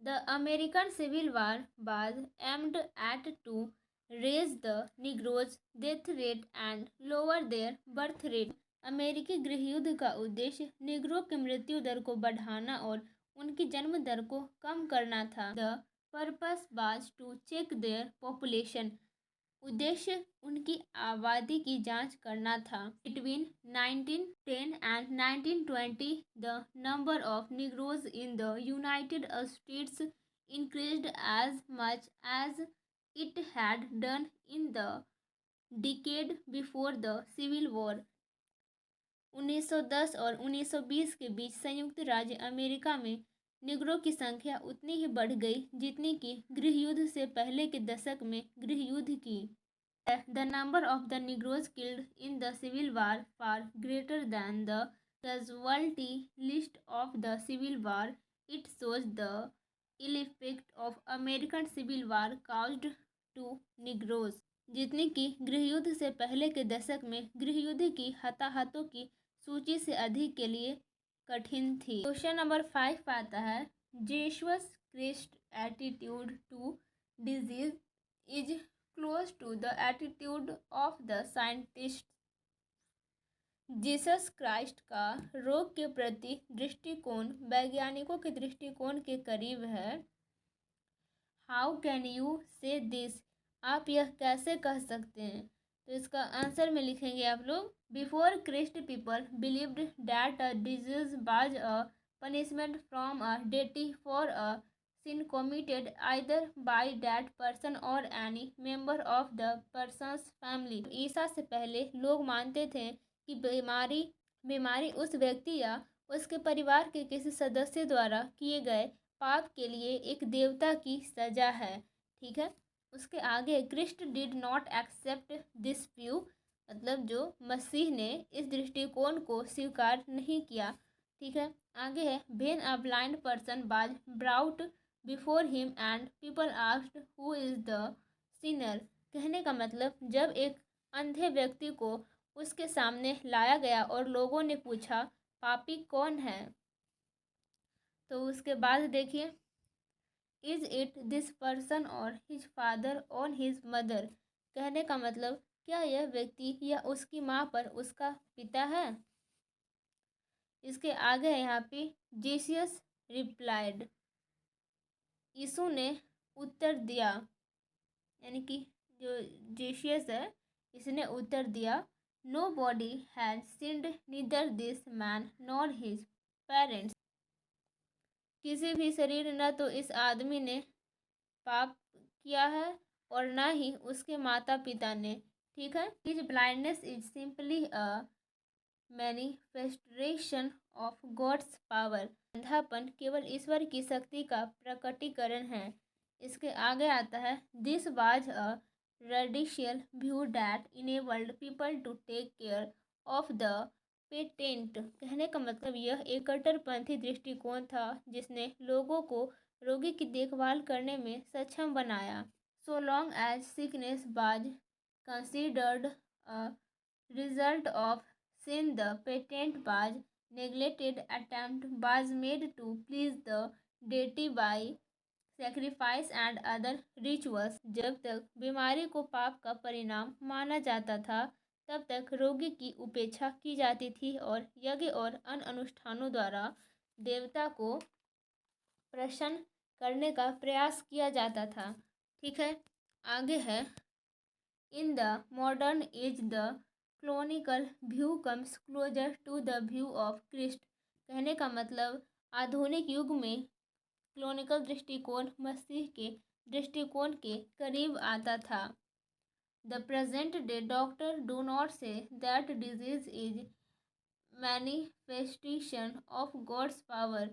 the American civil war was aimed at to raise the negroes death rate and lower their birth rate. अमेरिकी गृह युद्ध का उद्देश्य निग्रो की मृत्यु दर को बढ़ाना और उनकी जन्म दर को कम करना था। The purpose was to check their population. उद्देश्य उनकी आबादी की जांच करना था। Between 1910 and 1920 the number of negroes in the United States increased as much as it had done in the decade before the civil war. 1910 और 1920 के बीच संयुक्त राज्य अमेरिका में निग्रो की संख्या उतनी ही बढ़ गई जितनी कि गृह युद्ध से पहले के दशक में गृह युद्ध की। The number of the Negroes killed in the Civil War far greater than the casualty list of the Civil War. It shows the ill effect of American Civil War caused to Negroes। जितनी कि गृह युद्ध से पहले के दशक में गृह युद्ध की हताहतों की सूची से अधिक के लिए कठिन थी। क्वेश्चन नंबर 5 आता है, Jesus Christ attitude to disease is close to the attitude of the scientist. Jesus Christ का रोग के प्रति दृष्टिकोण वैज्ञानिकों के दृष्टिकोण के करीब है। हाउ कैन यू से दिस? आप यह कैसे कह सकते हैं? तो इसका आंसर में लिखेंगे आप लोग, before Christ people believed that a disease was a punishment from a deity for a sin committed either by that person or any member of the person's family। ईसा से पहले लोग मानते थे कि बीमारी उस व्यक्ति या उसके परिवार के किसी सदस्य द्वारा किए गए पाप के लिए एक देवता की सजा है। ठीक है, उसके आगे Christ did not accept this view, मतलब जो मसीह ने इस दृष्टिकोण को स्वीकार नहीं किया। ठीक है, आगे है, when a blind person was brought before him and people asked who is the Sinner. कहने का मतलब जब एक अंधे व्यक्ति को उसके सामने लाया गया और लोगों ने पूछा पापी कौन है, तो उसके बाद देखिए, इज इट दिस पर्सन और हिज फादर और हिज मदर। कहने का मतलब क्या यह व्यक्ति या उसकी माँ पर उसका पिता है। इसके आगे है यहाँ पे, जीसस रिप्लाइड, यीशु ने उत्तर दिया, यानी कि जो जीसस है इसने उत्तर दिया, nobody has sinned neither this man nor his parents. किसी भी शरीर न तो इस आदमी ने पाप किया है और ना ही उसके माता पिता ने। ठीक है, his blindness is simply a manifestation of God's power. अंधापन केवल ईश्वर की शक्ति का प्रकटीकरण है। इसके आगे आता है, this was a radical view that enabled people to take care of the patient. कहने का मतलब यह एक कट्टरपंथी दृष्टिकोण था जिसने लोगों को रोगी की देखभाल करने में सक्षम बनाया। So long as sickness was considered a result of sin, the patent was neglected. Attempt was made to please the deity by sacrifice and other rituals. जब तक बीमारी को पाप का परिणाम माना जाता था तब तक रोगी की उपेक्षा की जाती थी और यज्ञ और अन्य अनुष्ठानों द्वारा देवता को प्रसन्न करने का प्रयास किया जाता था। ठीक है, आगे है, In the modern age, the clonical view comes closer to the view of Christ. कहने का मतलब आधुनिक युग में क्लोनिकल दृष्टिकोण मसीह के दृष्टिकोण के करीब आता था। The present day doctor do not say that disease is manifestation of God's power.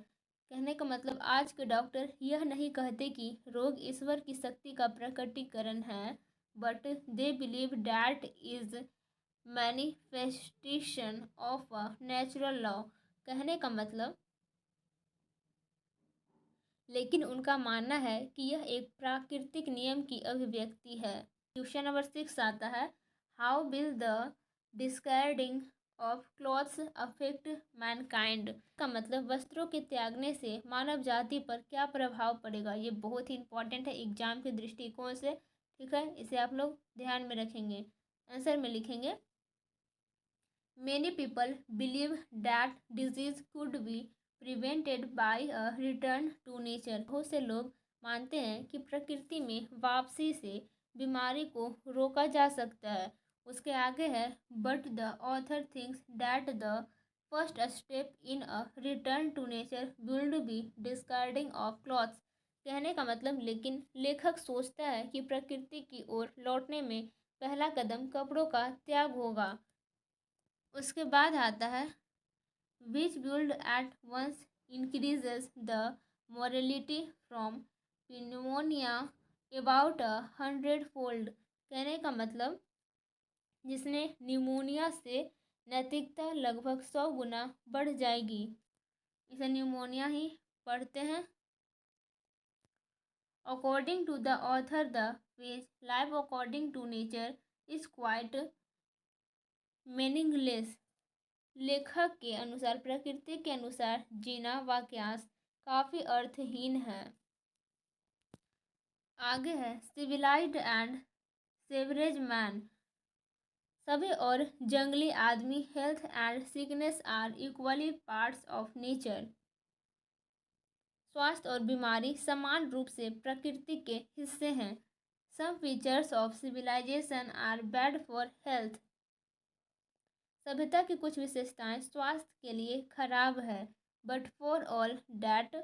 कहने का मतलब आज के डॉक्टर यह नहीं कहते कि रोग ईश्वर की शक्ति का प्रकटीकरण है, but they believe that is manifestation of a natural law. कहने का मतलब लेकिन उनका मानना है कि यह एक प्राकृतिक नियम की अभिव्यक्ति है। क्वेश्चन नंबर 6 आता है, how will the discarding of clothes affect Mankind. का मतलब वस्त्रों के त्यागने से मानव जाति पर क्या प्रभाव पड़ेगा। ये बहुत ही इंपॉर्टेंट है एग्जाम के दृष्टिकोण से। ठीक है, इसे आप लोग ध्यान में रखेंगे। आंसर में लिखेंगे, many people believe that disease could be prevented by a return to nature. बहुत से लोग मानते हैं कि प्रकृति में वापसी से बीमारी को रोका जा सकता है। उसके आगे है, but the author thinks that the first step in a return to nature will be discarding of clothes. कहने का मतलब लेकिन लेखक सोचता है कि प्रकृति की ओर लौटने में पहला कदम कपड़ों का त्याग होगा। उसके बाद आता है, which would at once increases the morality from pneumonia about 100 fold. कहने का मतलब जिसने न्यूमोनिया से नैतिकता लगभग 100 गुना बढ़ जाएगी। इसे न्यूमोनिया ही पढ़ते हैं। According to the author the phase life according to nature is quite meaningless. लेखक के अनुसार प्रकृति के अनुसार जीना वाक्यांश काफ़ी अर्थहीन है। आगे है, सिविलाइज्ड एंड सेवरेज मैन। सभी और जंगली आदमी health and sickness are equally parts of nature. स्वास्थ्य और बीमारी समान रूप से प्रकृति के हिस्से हैं। Some features of civilization are bad for health. सभ्यता की कुछ विशेषताएं स्वास्थ्य के लिए खराब है, बट फॉर ऑल डैट,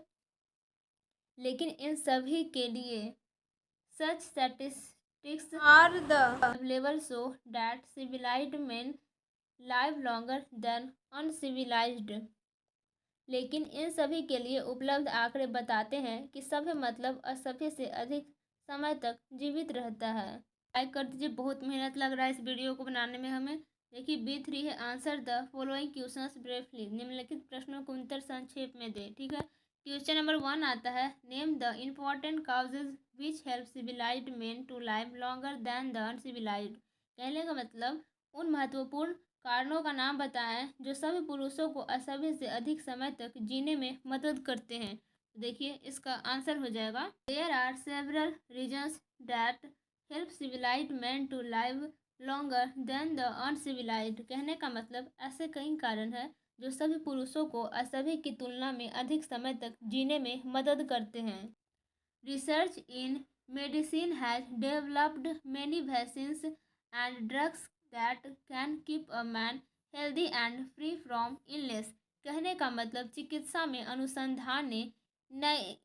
लेकिन इन सभी के लिए such statistics are the available so that civilized man live longer than uncivilized. लेकिन इन सभी के लिए उपलब्ध आंकड़े बताते हैं कि सभ्य मतलब असभ्य से अधिक समय तक जीवित रहता है। लाइक कर दीजिए, बहुत मेहनत लग रहा है इस वीडियो को बनाने में हमें। देखिए, B3 है, answer the following questions briefly. निम्नलिखित प्रश्नों को उत्तर संक्षेप में दे। ठीक है, क्वेश्चन नंबर 1 आता है, name the important causes which help civilized men to live longer than the uncivilized. कहने का मतलब उन महत्वपूर्ण कारणों का नाम बताएं जो सभी पुरुषों को असभ्य से अधिक समय तक जीने में मदद करते हैं। देखिए, इसका आंसर हो जाएगा, there are several reasons that help civilized man to live longer than the uncivilized. कहने का मतलब ऐसे कई कारण हैं जो सभी पुरुषों को असभ्य की तुलना में अधिक समय तक जीने में मदद करते हैं। Research in medicine has developed many vaccines and drugs that can keep a man healthy and free from illness. कहने का मतलब चिकित्सा में अनुसंधान ने नए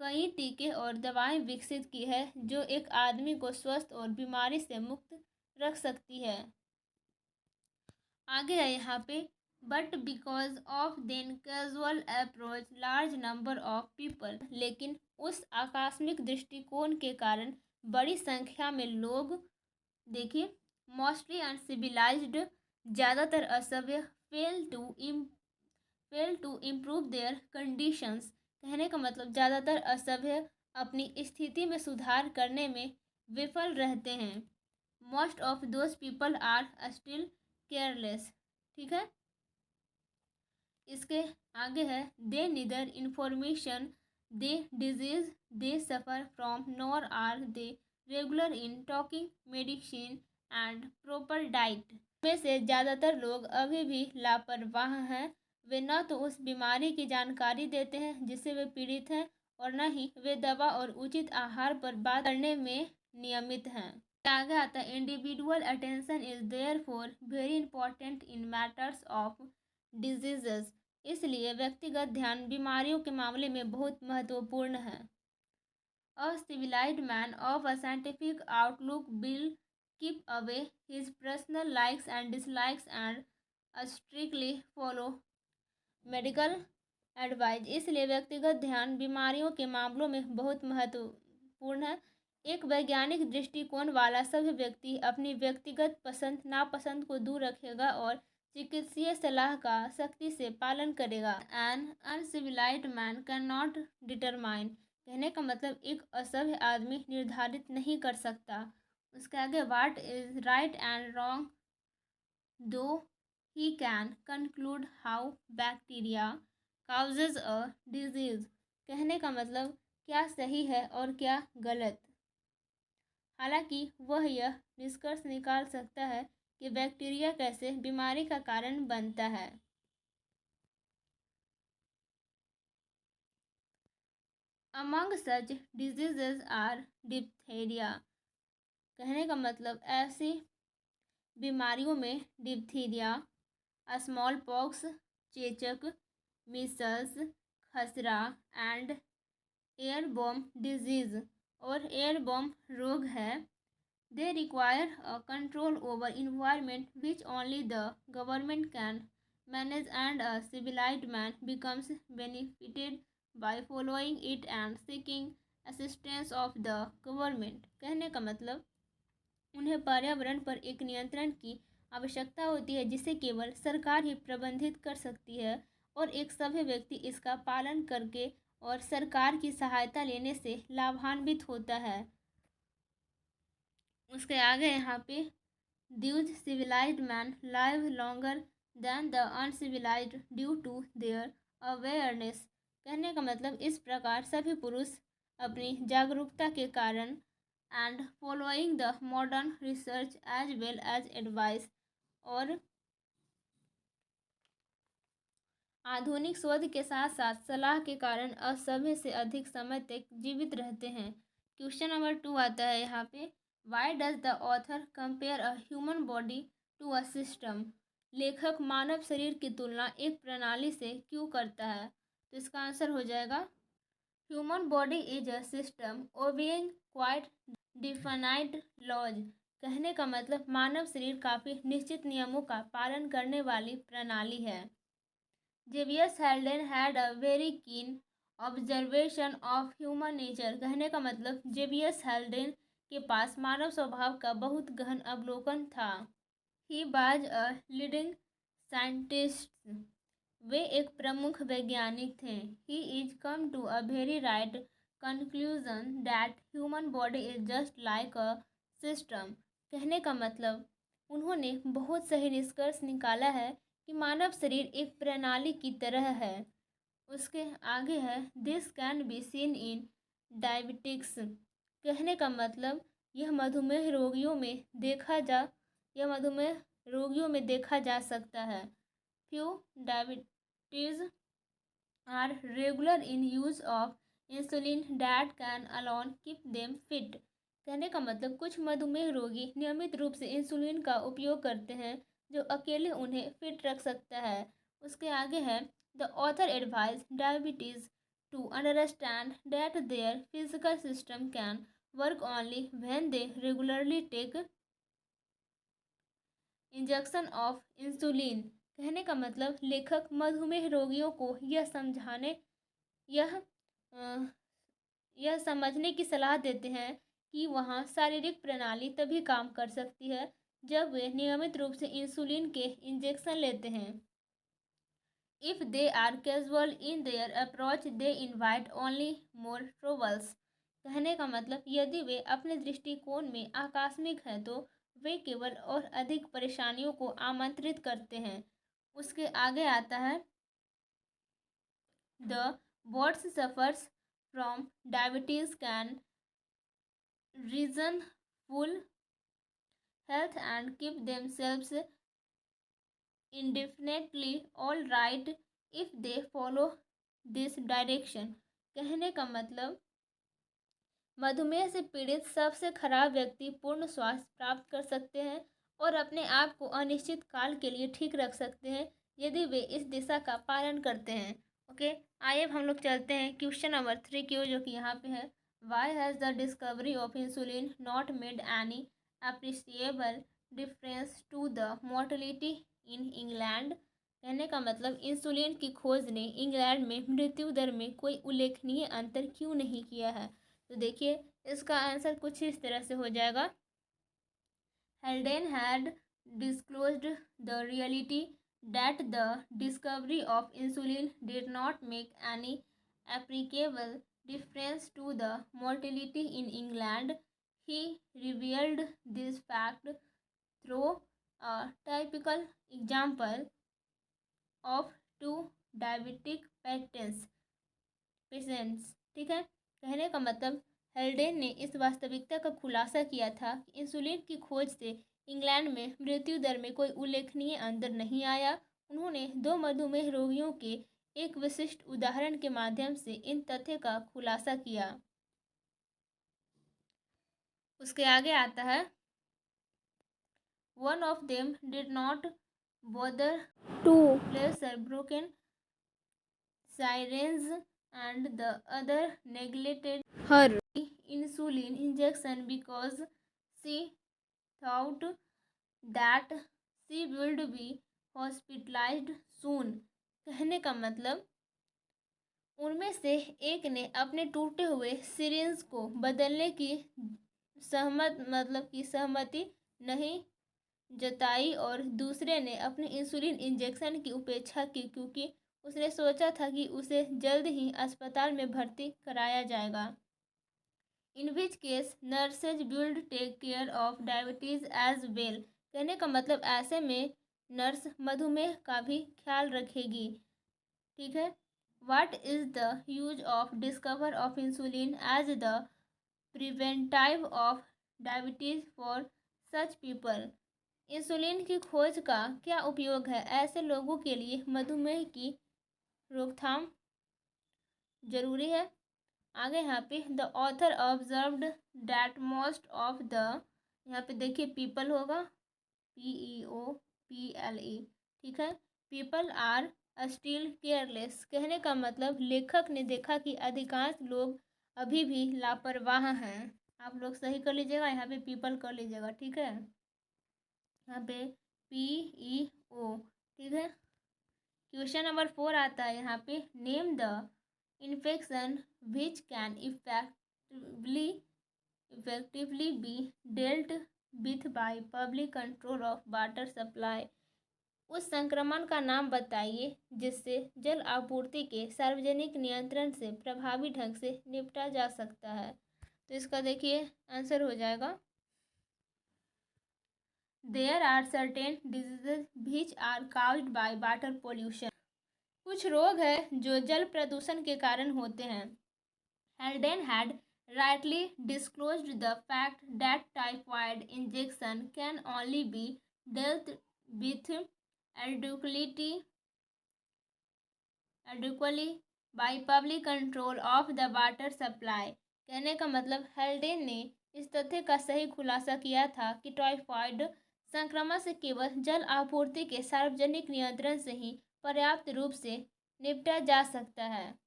कई टीके और दवाएं विकसित की है जो एक आदमी को स्वस्थ और बीमारी से मुक्त रख सकती है। आगे है यहाँ पे, but because of then casual approach large number of people, लेकिन उस आकस्मिक दृष्टिकोण के कारण बड़ी संख्या में लोग, देखिए, मोस्टली अनसिविलाइज्ड, ज़्यादातर असभ्य, fail to improve their conditions, कहने का मतलब ज़्यादातर असभ्य अपनी स्थिति में सुधार करने में विफल रहते हैं। Most of those people are still careless, ठीक है। इसके आगे है, they neither information they disease they suffer from nor are they regular in taking medicine and proper diet. में से ज़्यादातर लोग अभी भी लापरवाह हैं। वे न तो उस बीमारी की जानकारी देते हैं जिससे वे पीड़ित हैं और न ही वे दवा और उचित आहार पर बात करने में नियमित हैं। आगे आता है, individual attention is therefore very important in matters of diseases, इसलिए व्यक्तिगत ध्यान बीमारियों के मामले में बहुत महत्वपूर्ण है। A civilized man of a scientific outlook will keep away his personal likes and dislikes and strictly follow medical advice, इसलिए व्यक्तिगत ध्यान बीमारियों के मामलों में बहुत महत्वपूर्ण है। एक वैज्ञानिक दृष्टिकोण वाला सभी व्यक्ति अपनी व्यक्तिगत पसंद नापसंद को दूर रखेगा और चिकित्सीय सलाह का सख्ती से पालन करेगा। An uncivilized man can not determine, कहने का मतलब एक असभ्य आदमी निर्धारित नहीं कर सकता। उसके आगे, what is right and wrong though he can conclude how bacteria causes a disease, कहने का मतलब क्या सही है और क्या गलत। हालांकि वह यह निष्कर्ष निकाल सकता है कि बैक्टीरिया कैसे बीमारी का कारण बनता है। Among such diseases are diphtheria, कहने का मतलब ऐसी बीमारियों में डिप्थीरिया, स्मॉल पॉक्स, चेचक, मीसल्स, खसरा एंड एयरबॉर्न डिजीज और एयरबॉर्न रोग है। They require a control over environment which only the government can manage and a civilized man becomes benefited by following it and seeking assistance of the government, कहने का मतलब उन्हें पर्यावरण पर एक नियंत्रण की आवश्यकता होती है जिसे केवल सरकार ही प्रबंधित कर सकती है और एक सभ्य व्यक्ति इसका पालन करके और सरकार की सहायता लेने से लाभान्वित होता है। उसके आगे यहाँ पे, these civilized man live longer than the uncivilized due to their awareness, कहने का मतलब इस प्रकार सभी पुरुष अपनी जागरूकता के कारण and following the modern research as well as advice, और आधुनिक शोध के साथ साथ सलाह के कारण असभ्य से अधिक समय तक जीवित रहते हैं। क्वेश्चन नंबर 2 आता है यहाँ पे, why does the author compare a human body to a system, लेखक मानव शरीर की तुलना एक प्रणाली से क्यों करता है। तो इसका आंसर हो जाएगा, human body is a system obeying quite defined laws, कहने का मतलब मानव शरीर काफ़ी निश्चित नियमों का पालन करने वाली प्रणाली है। जेवियस Haldane had a very keen observation of human nature, कहने का मतलब जेवियस हेल्डेन के पास मानव स्वभाव का बहुत गहन अवलोकन था। He was a leading scientist, वे एक प्रमुख वैज्ञानिक थे। He is come to a very right conclusion that human body is just like a system, कहने का मतलब उन्होंने बहुत सही निष्कर्ष निकाला है कि मानव शरीर एक प्रणाली की तरह है। उसके आगे है, this can be seen in diabetics, कहने का मतलब यह मधुमेह रोगियों में देखा जा सकता है। Few diabetes are regular in use of insulin that can alone keep them fit, कहने का मतलब कुछ मधुमेह रोगी नियमित रूप से इंसुलिन का उपयोग करते हैं जो अकेले उन्हें फिट रख सकता है। उसके आगे है, the author advise diabetes to understand that their physical system can work only when they regularly take injection of insulin. कहने का मतलब लेखक मधुमेह रोगियों को यह यह समझने की सलाह देते हैं कि वहाँ शारीरिक प्रणाली तभी काम कर सकती है जब वे नियमित रूप से इंसुलिन के इंजेक्शन लेते हैं। If they are casual in their approach they invite only more troubles. कहने का मतलब यदि वे अपने दृष्टिकोण में आकस्मिक हैं तो वे केवल और अधिक परेशानियों को आमंत्रित करते हैं। उसके आगे आता है the bods suffers from diabetes can regain full health and keep themselves indefinitely all right if they follow this direction। कहने का मतलब मधुमेह से पीड़ित सबसे खराब व्यक्ति पूर्ण स्वास्थ्य प्राप्त कर सकते हैं और अपने आप को अनिश्चित काल के लिए ठीक रख सकते हैं यदि वे इस दिशा का पालन करते हैं। ओके, आइए हम लोग चलते हैं क्वेश्चन नंबर 3 की ओर, जो कि यहाँ पे है why has the discovery of insulin not made any appreciable difference to the mortality in England. कहने का मतलब इंसुलिन की खोज ने इंग्लैंड में मृत्यु दर में कोई उल्लेखनीय अंतर क्यों नहीं किया है। तो देखिए इसका आंसर कुछ इस तरह से हो जाएगा। Haldane had disclosed the reality that the discovery of insulin did not make any applicable difference to the mortality in England. He revealed this fact through a typical example of two diabetic patients. ठीक है, कहने का मतलब हेल्डेन ने इस वास्तविकता का खुलासा किया था कि इंसुलिन की खोज से इंग्लैंड में मृत्यु दर में कोई उल्लेखनीय अंतर नहीं आया। उन्होंने 2 मधुमेह रोगियों के एक विशिष्ट उदाहरण के माध्यम से इन तथ्य का खुलासा किया। उसके आगे आता है one of them did not bother to place broken sirens and the other neglected her insulin injection because she thought that she would be hospitalized soon। कहने का मतलब उनमें से एक ने अपने टूटे हुए सिरिंज को बदलने की सहमति नहीं जताई और दूसरे ने अपने इंसुलिन इंजेक्शन की उपेक्षा की क्योंकि उसने सोचा था कि उसे जल्द ही अस्पताल में भर्ती कराया जाएगा। In which case nurses will take care of diabetes as well. कहने का मतलब ऐसे में नर्स मधुमेह का भी ख्याल रखेगी। ठीक है, what is the use of discover of insulin as the preventive of diabetes for such people. Insulin की खोज का क्या उपयोग है ऐसे लोगों के लिए मधुमेह की रोकथाम जरूरी है। आगे यहाँ पे the author observed that most of the, यहाँ पे देखिए पीपल होगा PEOPLE। ठीक है, पीपल आर स्टिल केयरलेस। कहने का मतलब लेखक ने देखा कि अधिकांश लोग अभी भी लापरवाह हैं। आप लोग सही कर लीजिएगा, यहाँ पे पीपल कर लीजिएगा। ठीक है, यहाँ पे PEO। ठीक है, क्वेश्चन नंबर 4 आता है यहाँ पे name the infection which can effectively be dealt with by public control of water supply. उस संक्रमण का नाम बताइए जिससे जल आपूर्ति के सार्वजनिक नियंत्रण से प्रभावी ढंग से निपटा जा सकता है। तो इसका देखिए आंसर हो जाएगा there are certain diseases which are caused by water pollution. कुछ रोग हैं जो जल प्रदूषण के कारण होते हैं। हेल्डेन had rightly disclosed the fact that typhoid injection can only be dealt with adequately by public control of the water supply। कहने का मतलब हेल्डेन ने इस तथ्य का सही खुलासा किया था कि टाइफाइड संक्रमण से केवल जल आपूर्ति के सार्वजनिक नियंत्रण से ही पर्याप्त रूप से निपटा जा सकता है।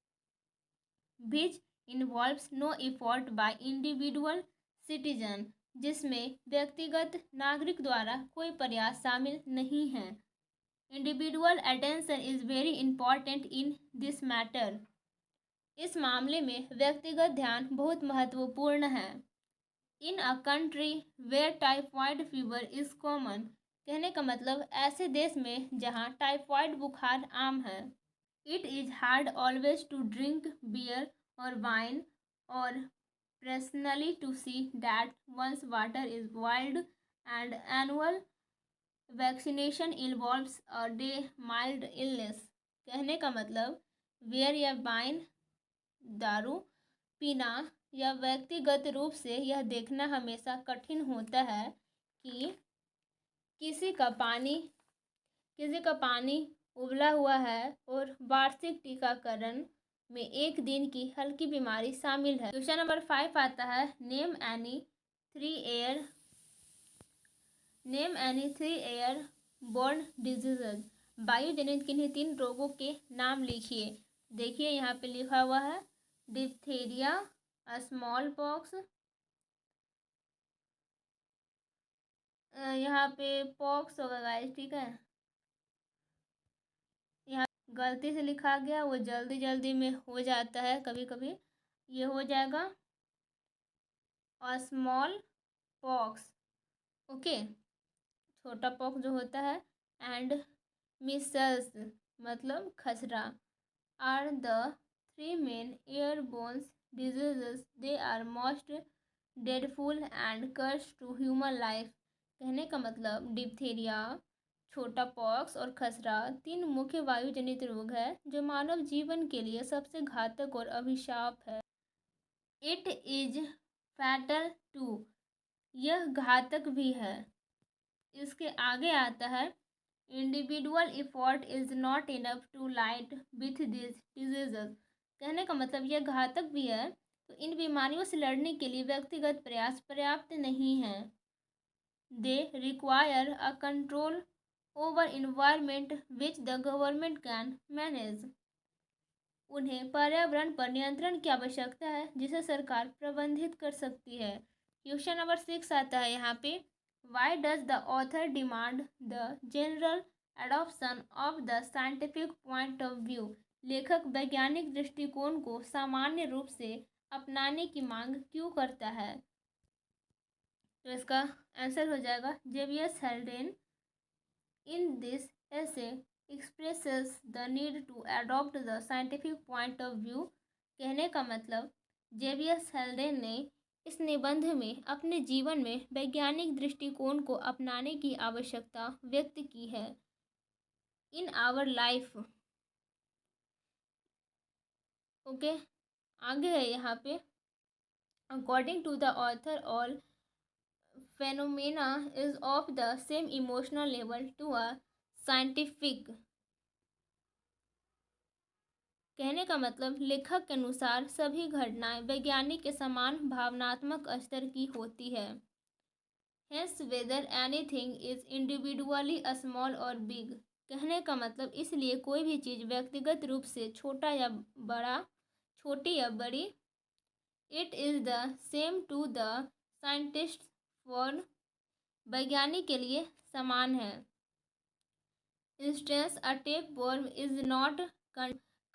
Which involves no effort by individual citizen, जिसमें व्यक्तिगत नागरिक द्वारा कोई प्रयास शामिल नहीं है। Individual attention is very important in this matter. इस मामले में व्यक्तिगत ध्यान बहुत महत्वपूर्ण है। In a country where typhoid fever is common, कहने का मतलब ऐसे देश में जहाँ टाइफाइड बुखार आम है। It is hard always to drink beer और वाइन और personally to see that once water is boiled and annual vaccination involves a day mild illness, कहने का मतलब बियर या वाइन दारू पीना या व्यक्तिगत रूप से यह देखना हमेशा कठिन होता है कि किसी का पानी उबला हुआ है और वार्षिक टीकाकरण में एक दिन की हल्की बीमारी शामिल है। क्वेश्चन नंबर 5 आता है, name any three airborne diseases, वायु जनित किन्हीं 3 रोगों के नाम लिखिए। देखिए यहाँ पे लिखा हुआ है डिप्थीरिया, स्मॉल पॉक्स, यहाँ पे पॉक्स होगा गाइस, ठीक है। यहाँ गलती से लिखा गया, वो जल्दी जल्दी में हो जाता है कभी कभी, ये हो जाएगा स्मॉल पॉक्स, ओके, छोटा पॉक्स जो होता है, एंड मिसल्स मतलब खसरा, are the 3 main airborne diseases, they are most dreadful and curse to human life, कहने का मतलब डिप्थीरिया, छोटा पॉक्स और खसरा 3 मुख्य वायुजनित रोग है जो मानव जीवन के लिए सबसे घातक और अभिशाप है। इट इज फैटल टू, यह घातक भी है। इसके आगे आता है individual effort is not enough to light with this diseases, कहने का मतलब यह घातक भी है, तो इन बीमारियों से लड़ने के लिए व्यक्तिगत प्रयास पर्याप्त नहीं है। They require a control over environment which the government can manage, उन्हें पर्यावरण पर नियंत्रण की आवश्यकता है जिसे सरकार प्रबंधित कर सकती है। क्वेश्चन नंबर 6 आता है यहाँ पे, why does the author demand the general adoption of the scientific point of view, लेखक वैज्ञानिक दृष्टिकोण को सामान्य रूप से अपनाने की मांग क्यों करता है। तो इसका आंसर हो जाएगा जेवियस हेल्डेन इन दिस ऐसे expresses the need to adopt the scientific point of view, कहने का मतलब जेवियस हेल्डेन ने इस निबंध में अपने जीवन में वैज्ञानिक दृष्टिकोण को अपनाने की आवश्यकता व्यक्त की है। इन आवर लाइफ, ओके, आगे है यहाँ पे, according to the author all phenomena is of the same emotional level to a scientific, कहने का मतलब लेखक के अनुसार सभी घटनाएं वैज्ञानिक के समान भावनात्मक स्तर की होती है। Hence whether anything is individually small और बिग, कहने का मतलब इसलिए कोई भी चीज़ व्यक्तिगत रूप से छोटा या बड़ा, छोटी या बड़ी, it is the same to the scientist for, वैज्ञानिक के लिए समान है। Instance a tapeworm is not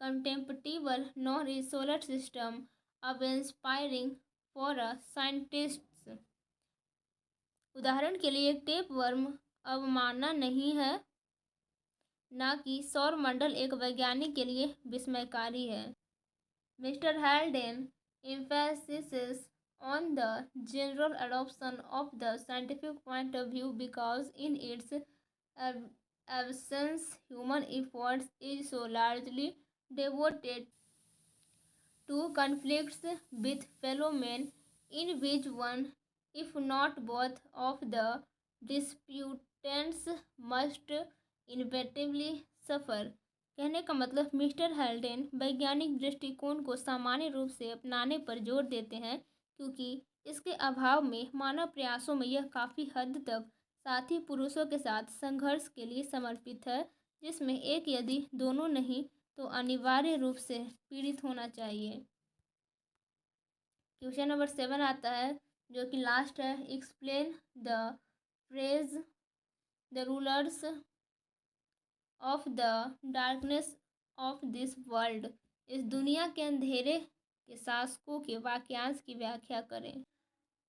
contemptible nor is solar system awe-inspiring for a scientist, उदाहरण के लिए एक टेप वर्म अवमानना नहीं है, ना कि सौर मंडल एक वैज्ञानिक के लिए विस्मयकारी है। Mister हेल्डेन emphasizes on the general adoption of the scientific point of view because in its absence human efforts is so largely devoted to conflicts with fellow men in which one, if not both, of the disputants must inevitably suffer, कहने का मतलब mister हेल्डेन वैज्ञानिक दृष्टिकोण को सामान्य रूप से अपनाने पर जोर देते हैं क्योंकि इसके अभाव में मानव प्रयासों में यह काफ़ी हद तक साथी पुरुषों के साथ संघर्ष के लिए समर्पित है, जिसमें एक यदि दोनों नहीं तो अनिवार्य रूप से पीड़ित होना चाहिए। क्वेश्चन नंबर 7 आता है जो कि लास्ट है। Explain the phrase the rulers of the darkness of this world. इस दुनिया के अंधेरे के शासकों के वाक्यांश की व्याख्या करें।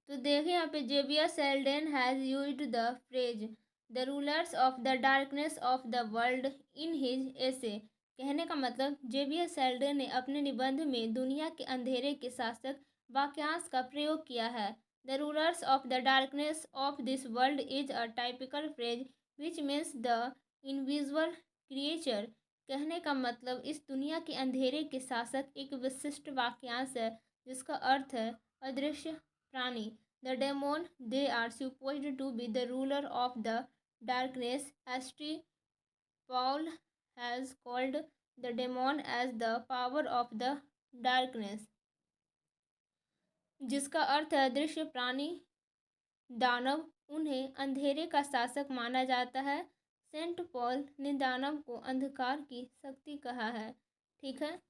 तो देखिए यहाँ पे जेवियर Haldane has used the phrase the rulers of the darkness of the world in his essay. कहने का मतलब जेवियर सेल्डेन ने अपने निबंध में दुनिया के अंधेरे के शासक वाक्यांश का प्रयोग किया है। The rulers of the darkness of this world is a typical phrase which means the invisible creature. कहने का मतलब इस दुनिया के अंधेरे के शासक एक विशिष्ट वाक्यांश है जिसका अर्थ है अदृश्य प्राणी। The demon, they are supposed to be the ruler of the darkness. St. Paul has called the demon as the power of the darkness, जिसका अर्थ है अदृश्य प्राणी दानव। उन्हें अंधेरे का शासक माना जाता है। सेंट पॉल ने दानव को अंधकार की शक्ति कहा है। ठीक है,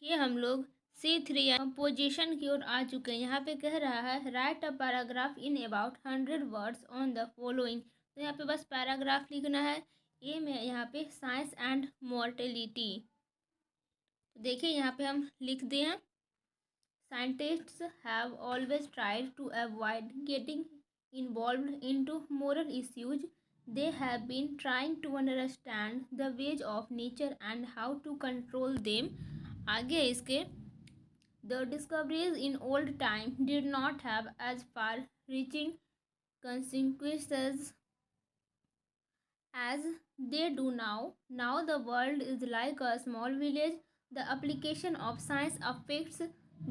ये हम लोग C3 कंपोजिशन की ओर आ चुके हैं। यहाँ पे कह रहा है right a paragraph in about 100 words on the following. तो यहाँ पे बस पैराग्राफ लिखना है। ए में यहाँ पे साइंस एंड मॉर्टेलिटी। देखिए यहाँ पे हम लिख दिए हैं scientists have always tried to avoid getting involved into moral issues. They have been trying to understand the ways of nature and how to control them. आगे इसके The discoveries in old time did not have as far-reaching consequences as they do now. Now the world is like a small village. The application of science affects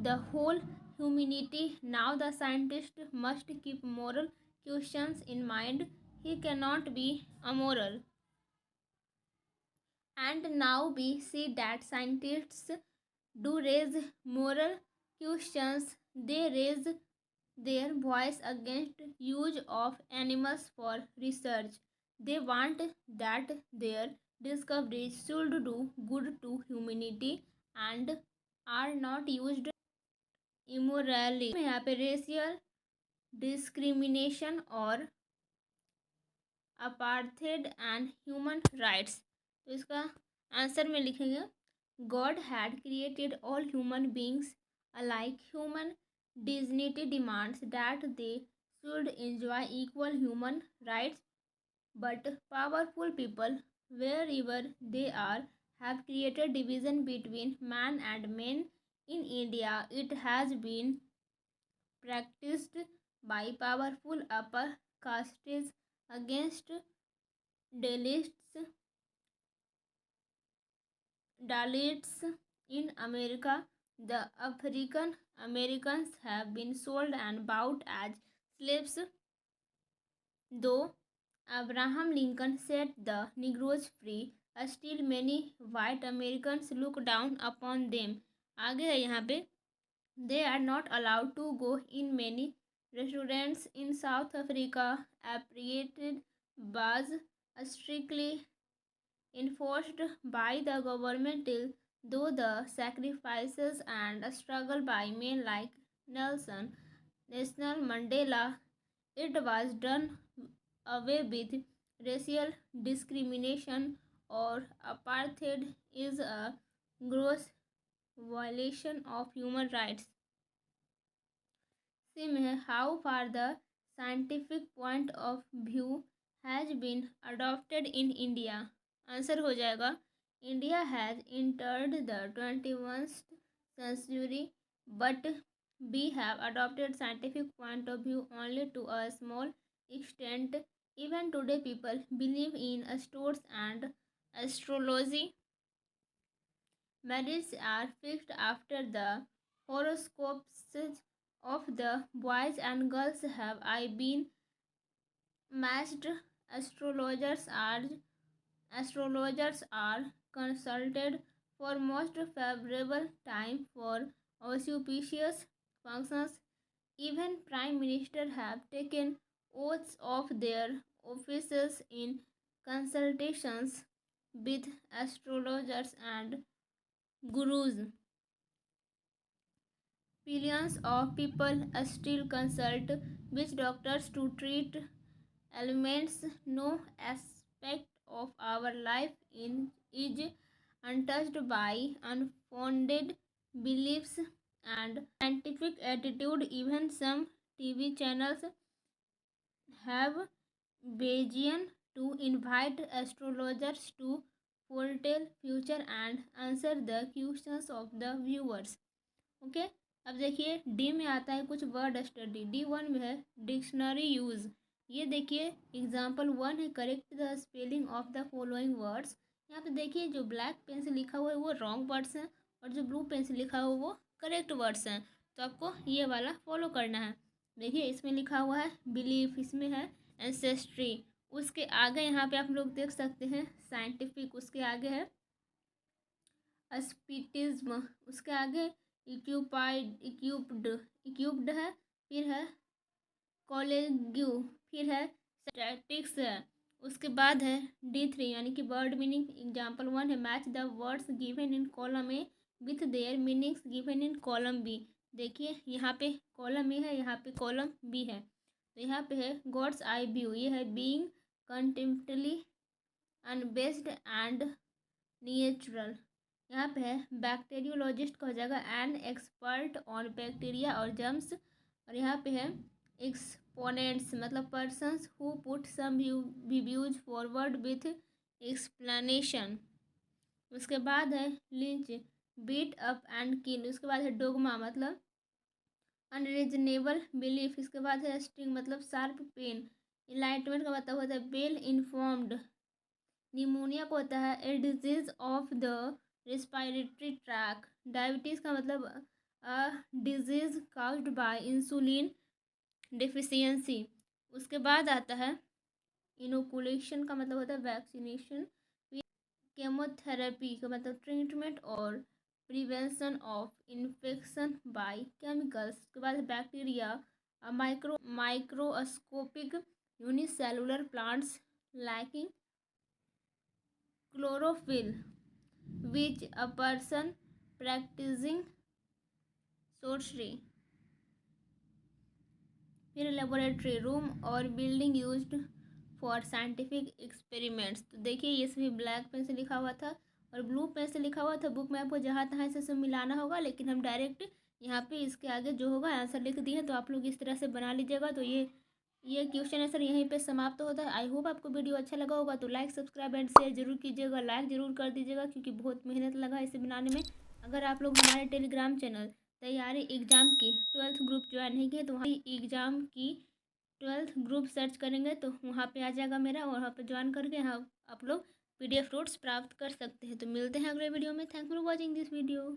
the whole humanity. Now the scientist must keep moral questions in mind. He cannot be amoral. And now we see that scientists do raise moral questions. They raise their voice against use of animals for research. They want that their discoveries should do good to humanity and are not used immorally. यहाँ पे racial discrimination और apartheid and human rights. तो इसका answer में लिखेंगे God had created all human beings alike human dignity demands that they should enjoy equal human rights, but powerful people, wherever they are, have created division between man and men. In India, it has been practiced by powerful upper castes against Dalits in America. The African Americans have been sold and bought as slaves, though Abraham Lincoln set the Negroes free. Still many white Americans look down upon them. आगे है यहाँ पे they are not allowed to go in many restaurants in South Africa. Apartheid was strictly enforced by the government till though the sacrifices and struggle by men like Nelson Mandela, it was done away with. Racial discrimination or apartheid is a gross violation of human rights. Same है how far the scientific point of view has been adopted in India. Answer हो जाएगा India has entered the 21st century, but we have adopted scientific point of view only to a small extent. Even today people believe in stars and astrology. Marriages are fixed after the horoscopes of the boys and girls have I been matched. Astrologers are consulted for most favorable time for auspicious functions. Even prime minister have taken oaths of their offices in consultations with astrologers and gurus. billions of people still consult which doctors to treat elements. No aspect of our life is untouched by unfounded beliefs and scientific attitude. Even some TV channels have Bayesian to invite astrologers to foretell future and answer the questions of the viewers. Okay, अब देखिए D में आता है कुछ word study. D1 में है dictionary use. ये देखिए एग्जाम्पल 1 है correct the spelling of the following words. यहाँ पे देखिए जो ब्लैक पेन से लिखा हुआ है वो रॉन्ग वर्ड्स हैं और जो ब्लू पेन से लिखा हुआ है वो करेक्ट वर्ड्स हैं। तो आपको ये वाला फॉलो करना है। देखिए इसमें लिखा हुआ है बिलीफ, इसमें है एंसेस्ट्री, उसके आगे यहाँ पे आप लोग देख सकते हैं साइंटिफिक, उसके आगे है स्पीटिज्म, उसके आगे इक्यूप्ड है, फिर है कॉलेग्यू, फिर है स्टैटिक्स है, उसके बाद है D3 यानी कि वर्ड मीनिंग। एग्जाम्पल 1 है match the words given in column A with their meanings given in column B. देखिए यहाँ पे कॉलम ए है, यहाँ पे कॉलम बी है। तो यहाँ पे है गॉड्स आई व्यू, ये है being contemptly unbased and natural. यहाँ पे है बैक्टीरियोलॉजिस्ट का हो जाएगा एन एक्सपर्ट ऑन बैक्टीरिया और जर्म्स। और यहाँ पे है एक्सपोनेंट्स मतलब persons who put some views forward with explanation. उसके बाद है lynch beat up and kill. उसके बाद है डोगमा मतलब अनरीजनेबल बिलीफ। इसके बाद है स्टिंग मतलब शार्प पेन। इनलाइटमेंट का मतलब होता है वेल इन्फॉर्म्ड। निमोनिया को होता है a disease of the respiratory tract. Diabetes का मतलब a disease caused bye insulin deficiency. उसके बाद आता है इनोकुलेशन का मतलब होता है वैक्सीनेशन। केमोथेरेपी का मतलब ट्रीटमेंट और prevention of infection by chemicals. उसके बाद bacteria microscopic unicellular plants lacking chlorophyll which a person practicing sorcery। फिर लेबोरेटरी रूम और building used for scientific experiments. तो देखिए ये सभी ब्लैक पेन से लिखा हुआ था और ब्लू पेन से लिखा हुआ था। बुक में आपको जहाँ तहाँ से सब मिलाना होगा, लेकिन हम डायरेक्ट यहाँ पे इसके आगे जो होगा आंसर लिख दिए। तो आप लोग इस तरह से बना लीजिएगा। तो ये क्वेश्चन आंसर यहीं पे समाप्त होता है। आई होप आपको वीडियो अच्छा लगा होगा। तो लाइक सब्सक्राइब एंड शेयर जरूर कीजिएगा, लाइक जरूर कर दीजिएगा क्योंकि बहुत मेहनत लगा इसे बनाने में। अगर आप लोग हमारे टेलीग्राम चैनल तैयारी एग्ज़ाम की 12th ग्रुप ज्वाइन नहीं किए तो वहाँ एग्ज़ाम की 12th ग्रुप सर्च करेंगे तो वहाँ पे आ जाएगा मेरा, और वहाँ पे ज्वाइन करके यहाँ आप लोग PDF नोट्स प्राप्त कर सकते हैं। तो मिलते हैं अगले वीडियो में। Thanks for watching this video.